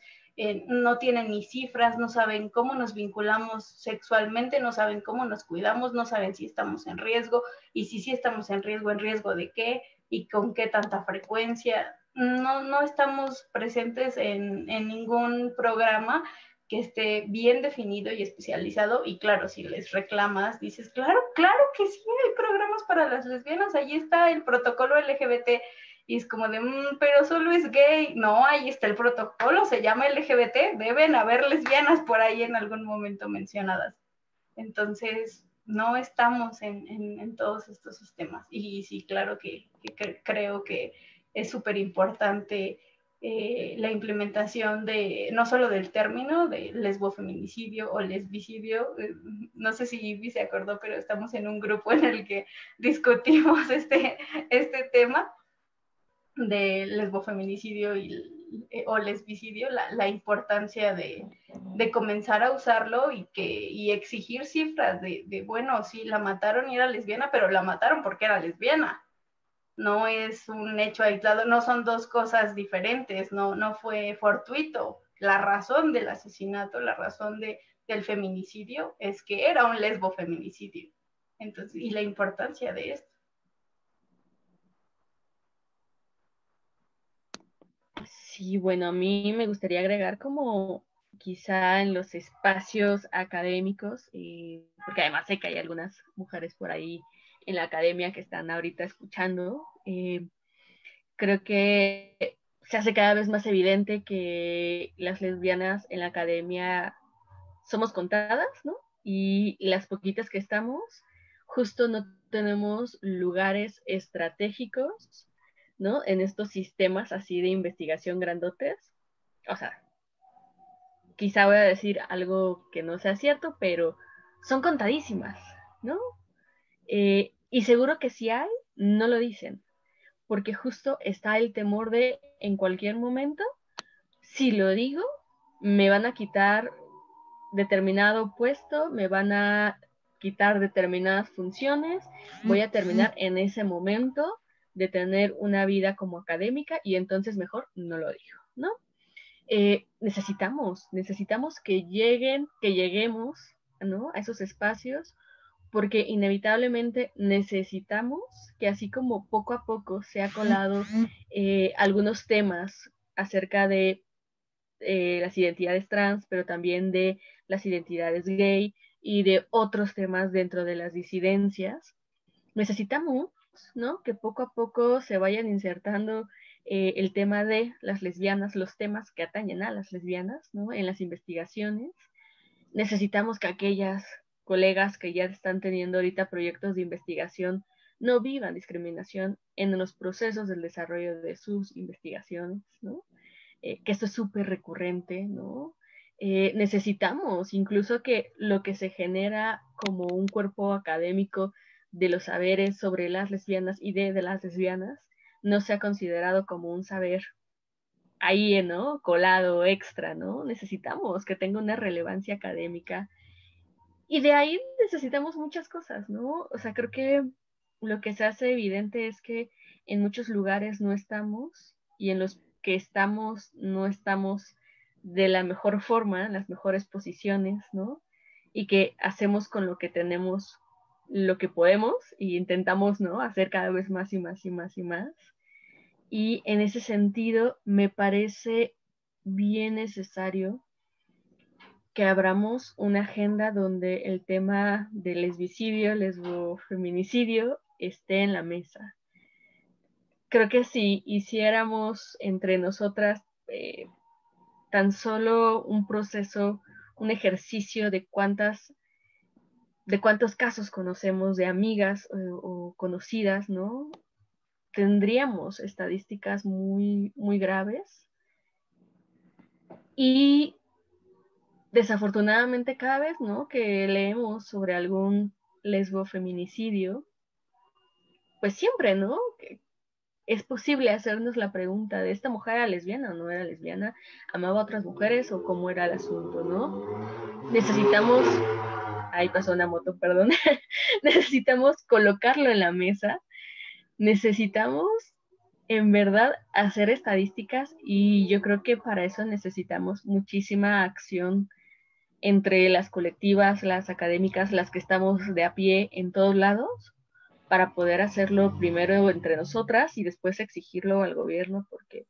No tienen ni cifras, no saben cómo nos vinculamos sexualmente, no saben cómo nos cuidamos, no saben si estamos en riesgo, y si sí estamos en riesgo de qué y con qué tanta frecuencia. No estamos presentes en ningún programa que esté bien definido y especializado, y claro, si les reclamas, dices, claro que sí, hay programas para las lesbianas, ahí está el protocolo LGBT, y es como de, pero solo es gay. No, ahí está el protocolo, se llama LGBT, deben haber lesbianas por ahí en algún momento mencionadas. Entonces, no estamos en todos estos sistemas. Y sí, claro que creo que es súper importante la implementación no solo del término de lesbofeminicidio o lesbicidio. No sé si Ivy se acordó, pero estamos en un grupo en el que discutimos este tema de lesbofeminicidio o lesbicidio, la importancia de comenzar a usarlo y exigir cifras de, bueno, sí, la mataron y era lesbiana, pero la mataron porque era lesbiana. No es un hecho aislado, no son dos cosas diferentes, no fue fortuito. La razón del asesinato, la razón del feminicidio es que era un lesbofeminicidio. Entonces, y la importancia de esto. Sí, bueno, a mí me gustaría agregar como quizá en los espacios académicos, porque además sé que hay algunas mujeres por ahí en la academia que están ahorita escuchando, creo que se hace cada vez más evidente que las lesbianas en la academia somos contadas, ¿no? Y las poquitas que estamos, justo no tenemos lugares estratégicos, ¿no? En estos sistemas así de investigación grandotes. O sea, quizá voy a decir algo que no sea cierto, pero son contadísimas, ¿no? Y seguro que si hay, no lo dicen, porque justo está el temor de en cualquier momento, si lo digo, me van a quitar determinado puesto, me van a quitar determinadas funciones, voy a terminar en ese momento de tener una vida como académica y entonces mejor no lo digo, ¿no? Necesitamos que lleguemos, ¿no? A esos espacios, porque inevitablemente necesitamos que así como poco a poco se ha colado algunos temas acerca de las identidades trans, pero también de las identidades gay y de otros temas dentro de las disidencias, necesitamos, ¿no? Que poco a poco se vayan insertando el tema de las lesbianas, los temas que atañen a las lesbianas, ¿no? En las investigaciones. Necesitamos que aquellas colegas que ya están teniendo ahorita proyectos de investigación no vivan discriminación en los procesos del desarrollo de sus investigaciones, ¿no? Que esto es súper recurrente, ¿no? Necesitamos incluso que lo que se genera como un cuerpo académico de los saberes sobre las lesbianas y de las lesbianas no sea considerado como un saber ahí, ¿no? Colado, extra, ¿no? Necesitamos que tenga una relevancia académica y de ahí necesitamos muchas cosas, ¿no? O sea, creo que lo que se hace evidente es que en muchos lugares no estamos y en los que estamos no estamos de la mejor forma, en las mejores posiciones, ¿no? Y que hacemos con lo que tenemos lo que podemos y intentamos, ¿no? Hacer cada vez más y más y más y más. Y en ese sentido me parece bien necesario que abramos una agenda donde el tema del lesbicidio, lesbofeminicidio esté en la mesa. Creo que si hiciéramos entre nosotras tan solo un proceso un ejercicio de cuántos casos conocemos de amigas o conocidas, ¿no? Tendríamos estadísticas muy, muy graves y desafortunadamente cada vez, ¿no? Que leemos sobre algún lesbofeminicidio, pues siempre, ¿no? Que es posible hacernos la pregunta de esta mujer era lesbiana o no era lesbiana, amaba a otras mujeres o cómo era el asunto, ¿no? Necesitamos, ahí pasó una moto, perdón, necesitamos colocarlo en la mesa, necesitamos en verdad hacer estadísticas y yo creo que para eso necesitamos muchísima acción entre las colectivas, las académicas, las que estamos de a pie en todos lados, para poder hacerlo primero entre nosotras y después exigirlo al gobierno, porque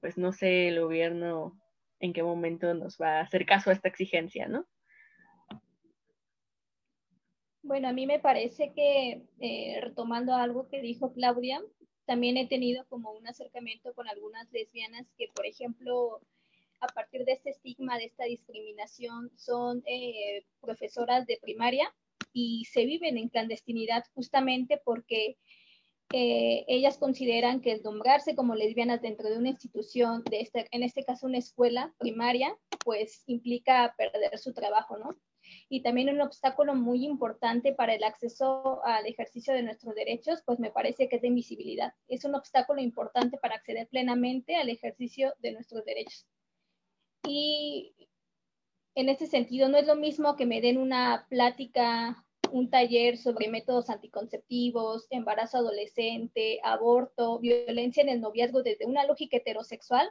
pues no sé el gobierno en qué momento nos va a hacer caso a esta exigencia, ¿no? Bueno, a mí me parece que, retomando algo que dijo Claudia, también he tenido como un acercamiento con algunas lesbianas que, por ejemplo, a partir de este estigma, de esta discriminación, son profesoras de primaria y se viven en clandestinidad justamente porque ellas consideran que el nombrarse como lesbianas dentro de una institución, en este caso una escuela primaria, pues implica perder su trabajo, ¿no? Y también un obstáculo muy importante para el acceso al ejercicio de nuestros derechos, pues me parece que es la invisibilidad. Es un obstáculo importante para acceder plenamente al ejercicio de nuestros derechos. Y en este sentido, no es lo mismo que me den una plática, un taller sobre métodos anticonceptivos, embarazo adolescente, aborto, violencia en el noviazgo desde una lógica heterosexual,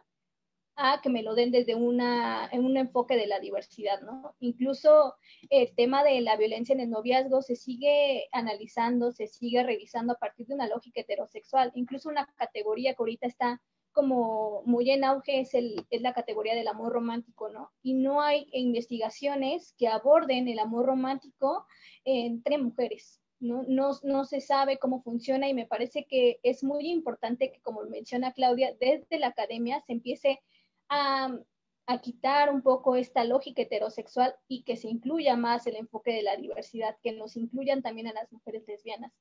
a que me lo den desde un enfoque de la diversidad, ¿no? Incluso el tema de la violencia en el noviazgo se sigue analizando, se sigue revisando a partir de una lógica heterosexual. Incluso una categoría que ahorita está como muy en auge es la categoría del amor romántico, ¿no? Y no hay investigaciones que aborden el amor romántico entre mujeres. No se sabe cómo funciona y me parece que es muy importante que, como menciona Claudia, desde la academia se empiece a, a quitar un poco esta lógica heterosexual y que se incluya más el enfoque de la diversidad, que nos incluyan también a las mujeres lesbianas.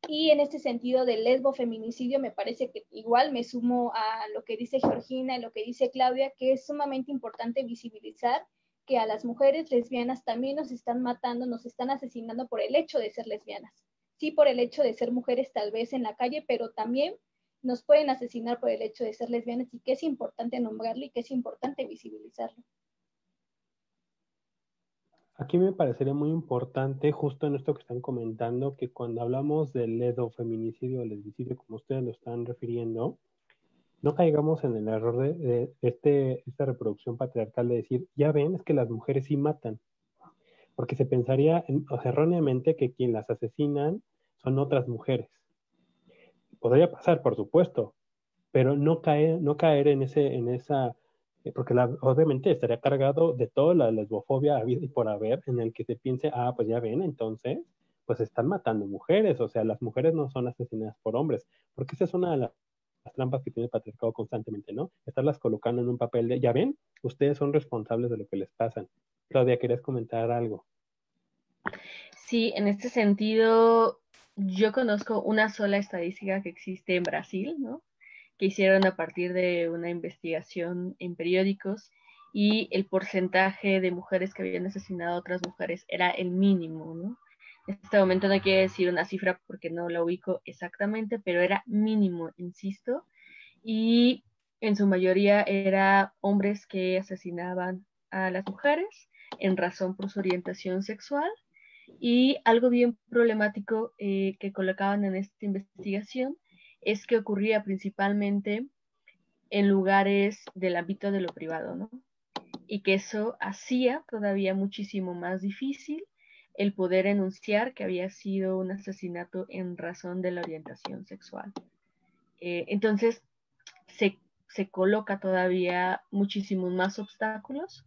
Y en este sentido del lesbofeminicidio, me parece que igual me sumo a lo que dice Georgina y lo que dice Claudia, que es sumamente importante visibilizar que a las mujeres lesbianas también nos están matando, nos están asesinando por el hecho de ser lesbianas. Sí, por el hecho de ser mujeres tal vez en la calle, pero también nos pueden asesinar por el hecho de ser lesbianas y que es importante nombrarlo y que es importante visibilizarlo. Aquí me parecería muy importante, justo en esto que están comentando, que cuando hablamos del lesbofeminicidio o lesbicidio, como ustedes lo están refiriendo, no caigamos en el error de esta reproducción patriarcal de decir, ya ven, es que las mujeres sí matan, porque se pensaría o sea, erróneamente que quien las asesinan son otras mujeres. Podría pasar, por supuesto, pero no caer en esa, porque obviamente estaría cargado de toda la lesbofobia habida y por haber, en el que se piense, ah, pues ya ven, entonces, pues están matando mujeres, o sea, las mujeres no son asesinadas por hombres, porque esa es una de las trampas que tiene el patriarcado constantemente, ¿no? Estarlas colocando en un papel de, ya ven, ustedes son responsables de lo que les pasa. Claudia, ¿querías comentar algo? Sí, en este sentido, yo conozco una sola estadística que existe en Brasil, ¿no? Que hicieron a partir de una investigación en periódicos y el porcentaje de mujeres que habían asesinado a otras mujeres era el mínimo, ¿no? En este momento no quiero decir una cifra porque no la ubico exactamente, pero era mínimo, insisto, y en su mayoría era hombres que asesinaban a las mujeres en razón por su orientación sexual y algo bien problemático que colocaban en esta investigación es que ocurría principalmente en lugares del ámbito de lo privado, ¿no? Y que eso hacía todavía muchísimo más difícil el poder enunciar que había sido un asesinato en razón de la orientación sexual. Entonces, se coloca todavía muchísimos más obstáculos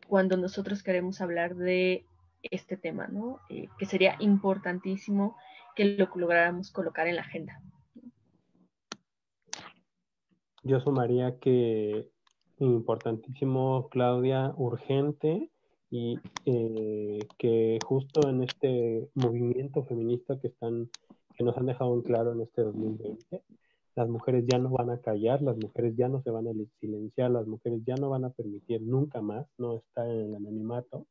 cuando nosotros queremos hablar de este tema, ¿no? Que sería importantísimo que lo lográramos colocar en la agenda. Yo sumaría que importantísimo, Claudia, urgente, y que justo en este movimiento feminista que nos han dejado en claro en este 2020, las mujeres ya no van a callar, las mujeres ya no se van a silenciar, las mujeres ya no van a permitir nunca más no estar en el anonimato,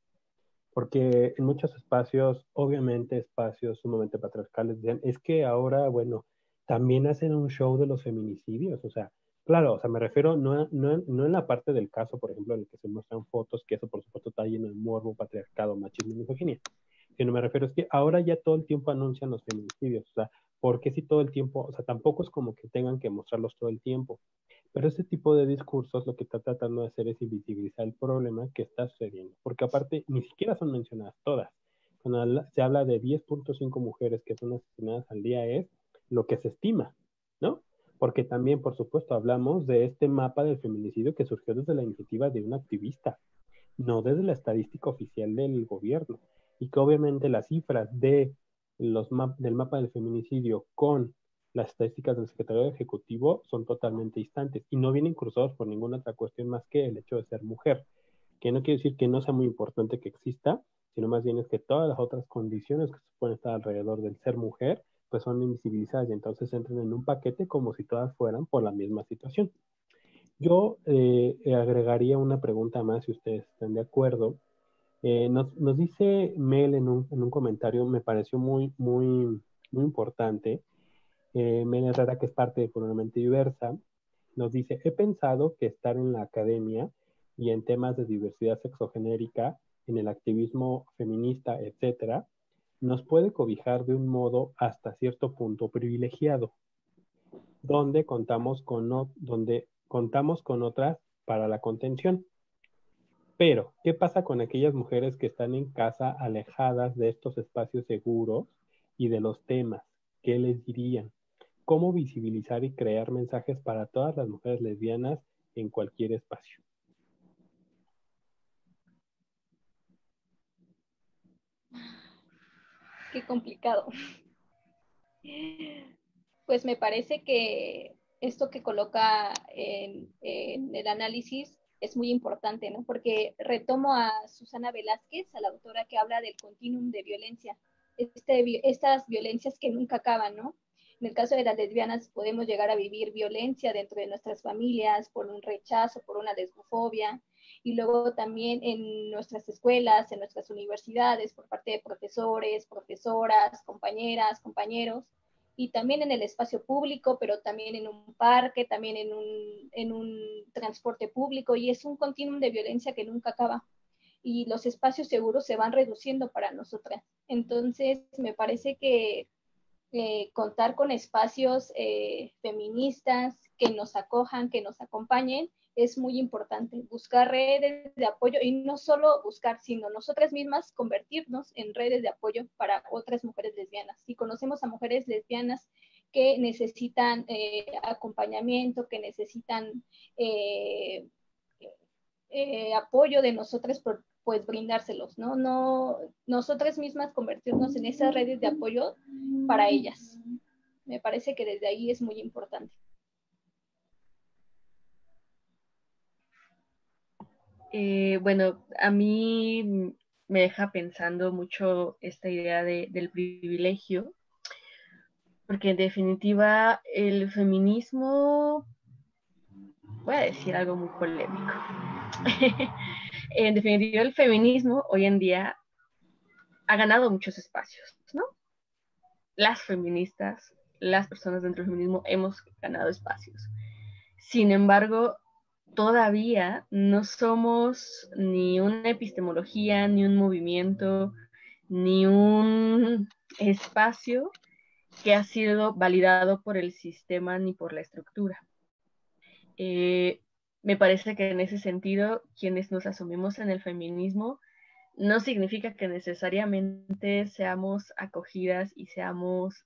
porque en muchos espacios, obviamente espacios sumamente patriarcales, es que ahora, bueno, también hacen un show de los feminicidios, o sea, claro, o sea, me refiero no en la parte del caso, por ejemplo, en el que se muestran fotos, que eso por supuesto está lleno de morbo, patriarcado, machismo y misoginia, sino me refiero es que ahora ya todo el tiempo anuncian los feminicidios, o sea, ¿por qué si todo el tiempo, o sea, tampoco es como que tengan que mostrarlos todo el tiempo, pero ese tipo de discursos lo que está tratando de hacer es invisibilizar el problema que está sucediendo, porque aparte ni siquiera son mencionadas todas. Cuando se habla de 10.5 mujeres que son asesinadas al día es lo que se estima, ¿no? Porque también, por supuesto, hablamos de este mapa del feminicidio que surgió desde la iniciativa de un activista, no desde la estadística oficial del gobierno, y que obviamente las cifras del mapa del feminicidio con las estadísticas del secretario ejecutivo son totalmente distantes y no vienen cruzados por ninguna otra cuestión más que el hecho de ser mujer, que no quiere decir que no sea muy importante que exista, sino más bien es que todas las otras condiciones que se pueden estar alrededor del ser mujer, pues son invisibilizadas y entonces entran en un paquete como si todas fueran por la misma situación. Yo agregaría una pregunta más, si ustedes están de acuerdo. Nos dice Mel en un comentario, me pareció muy importante. Mel Herrera, que es parte de Puramente Diversa, nos dice, he pensado que estar en la academia y en temas de diversidad sexogenérica, en el activismo feminista, etcétera, nos puede cobijar de un modo hasta cierto punto privilegiado, donde contamos con otras para la contención. Pero, ¿qué pasa con aquellas mujeres que están en casa alejadas de estos espacios seguros y de los temas? ¿Qué les dirían? ¿Cómo visibilizar y crear mensajes para todas las mujeres lesbianas en cualquier espacio? Qué complicado. Pues me parece que esto que coloca en el análisis es muy importante, ¿no? Porque retomo a Susana Velázquez, a la autora que habla del continuum de violencia, estas violencias que nunca acaban, ¿no? En el caso de las lesbianas podemos llegar a vivir violencia dentro de nuestras familias por un rechazo, por una lesbofobia, y luego también en nuestras escuelas, en nuestras universidades, por parte de profesores, profesoras, compañeras, compañeros, y también en el espacio público, pero también en un parque, también en un transporte público, y es un continuum de violencia que nunca acaba. Y los espacios seguros se van reduciendo para nosotras. Entonces, me parece que contar con espacios feministas que nos acojan, que nos acompañen, es muy importante. Buscar redes de apoyo y no solo buscar, sino nosotras mismas convertirnos en redes de apoyo para otras mujeres lesbianas. Si conocemos a mujeres lesbianas que necesitan acompañamiento, que necesitan apoyo de nosotras, pues brindárselos, ¿no? No, nosotras mismas convertirnos en esas redes de apoyo para ellas. Me parece que desde ahí es muy importante. Bueno, a mí me deja pensando mucho esta idea del privilegio, porque en definitiva el feminismo, voy a decir algo muy polémico, en definitiva el feminismo hoy en día ha ganado muchos espacios, ¿no? Las feministas, las personas dentro del feminismo hemos ganado espacios. Sin embargo, todavía no somos ni una epistemología, ni un movimiento, ni un espacio que ha sido validado por el sistema ni por la estructura. Me parece que en ese sentido, quienes nos asumimos en el feminismo, no significa que necesariamente seamos acogidas y seamos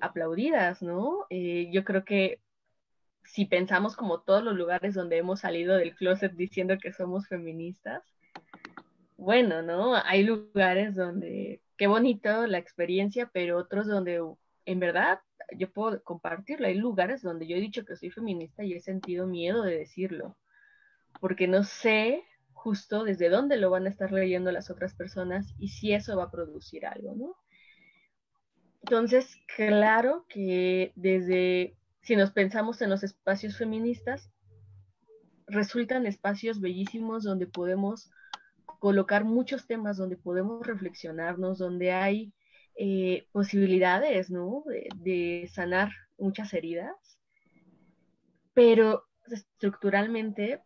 aplaudidas, ¿no? Yo creo que si pensamos como todos los lugares donde hemos salido del closet diciendo que somos feministas, bueno, ¿no? Hay lugares donde, qué bonito la experiencia, pero otros donde en verdad yo puedo compartirlo. Hay lugares donde yo he dicho que soy feminista y he sentido miedo de decirlo, porque no sé justo desde dónde lo van a estar leyendo las otras personas y si eso va a producir algo, ¿no? Entonces, claro que si nos pensamos en los espacios feministas, resultan espacios bellísimos donde podemos colocar muchos temas, donde podemos reflexionarnos, donde hay posibilidades, ¿no? De sanar muchas heridas, pero estructuralmente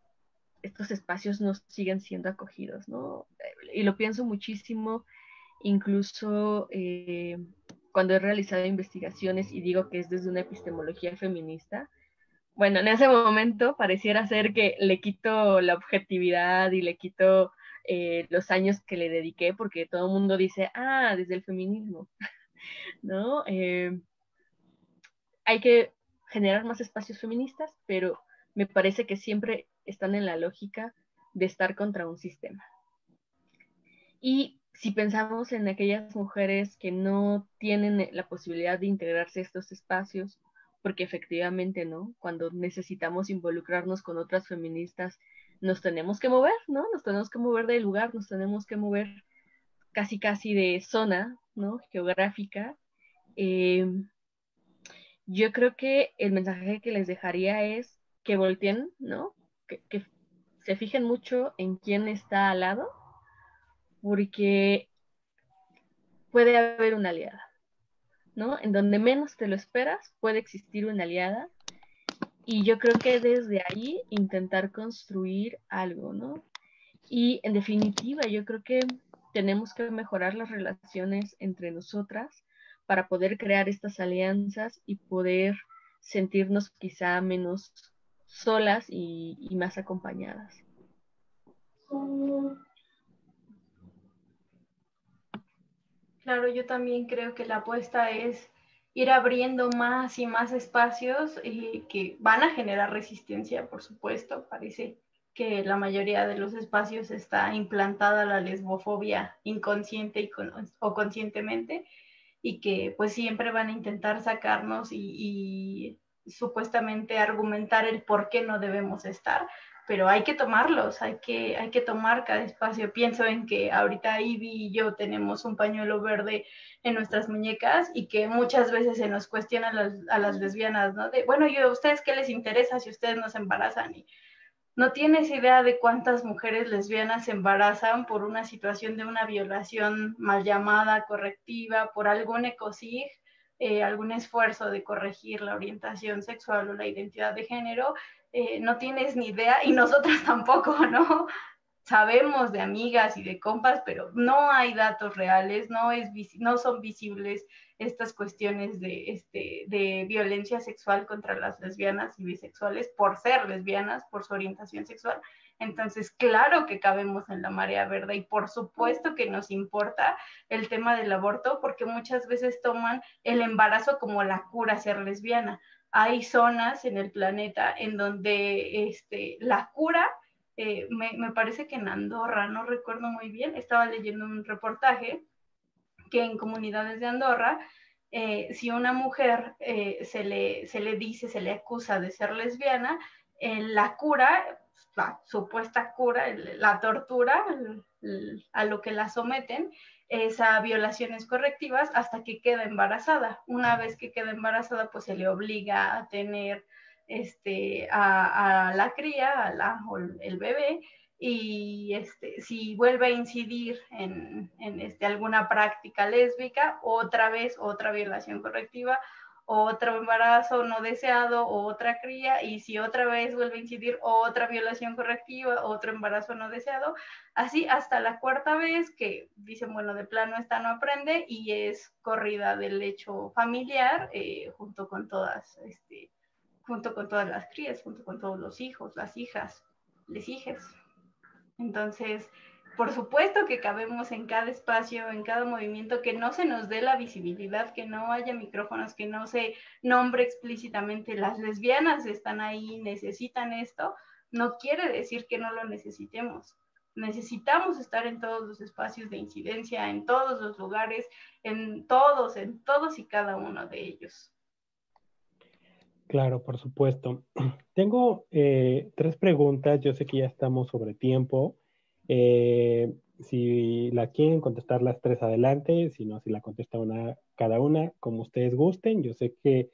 estos espacios no siguen siendo acogidos, ¿no? Y lo pienso muchísimo, incluso cuando he realizado investigaciones y digo que es desde una epistemología feminista. Bueno, en ese momento pareciera ser que le quito la objetividad y le quito los años que le dediqué, porque todo el mundo dice, desde el feminismo, ¿no? Hay que generar más espacios feministas, pero me parece que siempre están en la lógica de estar contra un sistema. Y si pensamos en aquellas mujeres que no tienen la posibilidad de integrarse a estos espacios, porque efectivamente, ¿no? Cuando necesitamos involucrarnos con otras feministas, nos tenemos que mover, ¿no? Nos tenemos que mover del lugar, nos tenemos que mover casi de zona, ¿no? Geográfica. Yo creo que el mensaje que les dejaría es que volteen, ¿no? Que se fijen mucho en quién está al lado, porque puede haber una aliada, ¿no? En donde menos te lo esperas, puede existir una aliada. Y yo creo que desde ahí intentar construir algo, ¿no? Y en definitiva, yo creo que tenemos que mejorar las relaciones entre nosotras para poder crear estas alianzas y poder sentirnos quizá menos solas y más acompañadas. Claro, yo también creo que la apuesta es ir abriendo más y más espacios que van a generar resistencia, por supuesto. Parece que la mayoría de los espacios está implantada la lesbofobia inconsciente o conscientemente, y que pues siempre van a intentar sacarnos y supuestamente argumentar el por qué no debemos estar, pero hay que tomarlos, hay que tomar cada espacio. Pienso en que ahorita Ivy y yo tenemos un pañuelo verde en nuestras muñecas y que muchas veces se nos cuestiona a las lesbianas, ¿no? De, bueno, ¿a ustedes qué les interesa si ustedes no se embarazan? Y no tienes idea de cuántas mujeres lesbianas se embarazan por una situación de una violación mal llamada, correctiva, por algún ecosig, algún esfuerzo de corregir la orientación sexual o la identidad de género. No tienes ni idea, y nosotras tampoco, ¿no? Sabemos de amigas y de compas, pero no hay datos reales, no son visibles estas cuestiones de violencia sexual contra las lesbianas y bisexuales por ser lesbianas, por su orientación sexual. Entonces, claro que cabemos en la marea verde y por supuesto que nos importa el tema del aborto, porque muchas veces toman el embarazo como la cura a ser lesbiana. Hay zonas en el planeta en donde la cura, me parece que en Andorra, no recuerdo muy bien, estaba leyendo un reportaje que en comunidades de Andorra, si una mujer se le acusa de ser lesbiana, la cura, la supuesta cura, la tortura, a lo que la someten, es a violaciones correctivas hasta que queda embarazada. Una vez que queda embarazada, pues se le obliga a tener a la cría, o el bebé, y si vuelve a incidir en alguna práctica lésbica, otra vez otra violación correctiva, otro embarazo no deseado, otra cría, y si otra vez vuelve a incidir, otra violación correctiva, otro embarazo no deseado, así hasta la cuarta vez que dicen, bueno, de plano esta no aprende, y es corrida del hecho familiar, junto con todas las crías, junto con todos los hijos, las hijas, les hijes. Entonces, por supuesto que cabemos en cada espacio, en cada movimiento, que no se nos dé la visibilidad, que no haya micrófonos, que no se nombre explícitamente las lesbianas están ahí, necesitan esto, no quiere decir que no lo necesitemos. Necesitamos estar en todos los espacios de incidencia, en todos los lugares, en todos y cada uno de ellos. Claro, por supuesto. Tengo 3 preguntas. Yo sé que ya estamos sobre tiempo. Si la quieren contestar las tres, adelante. Si no, si la contesta una cada una, como ustedes gusten. Yo sé que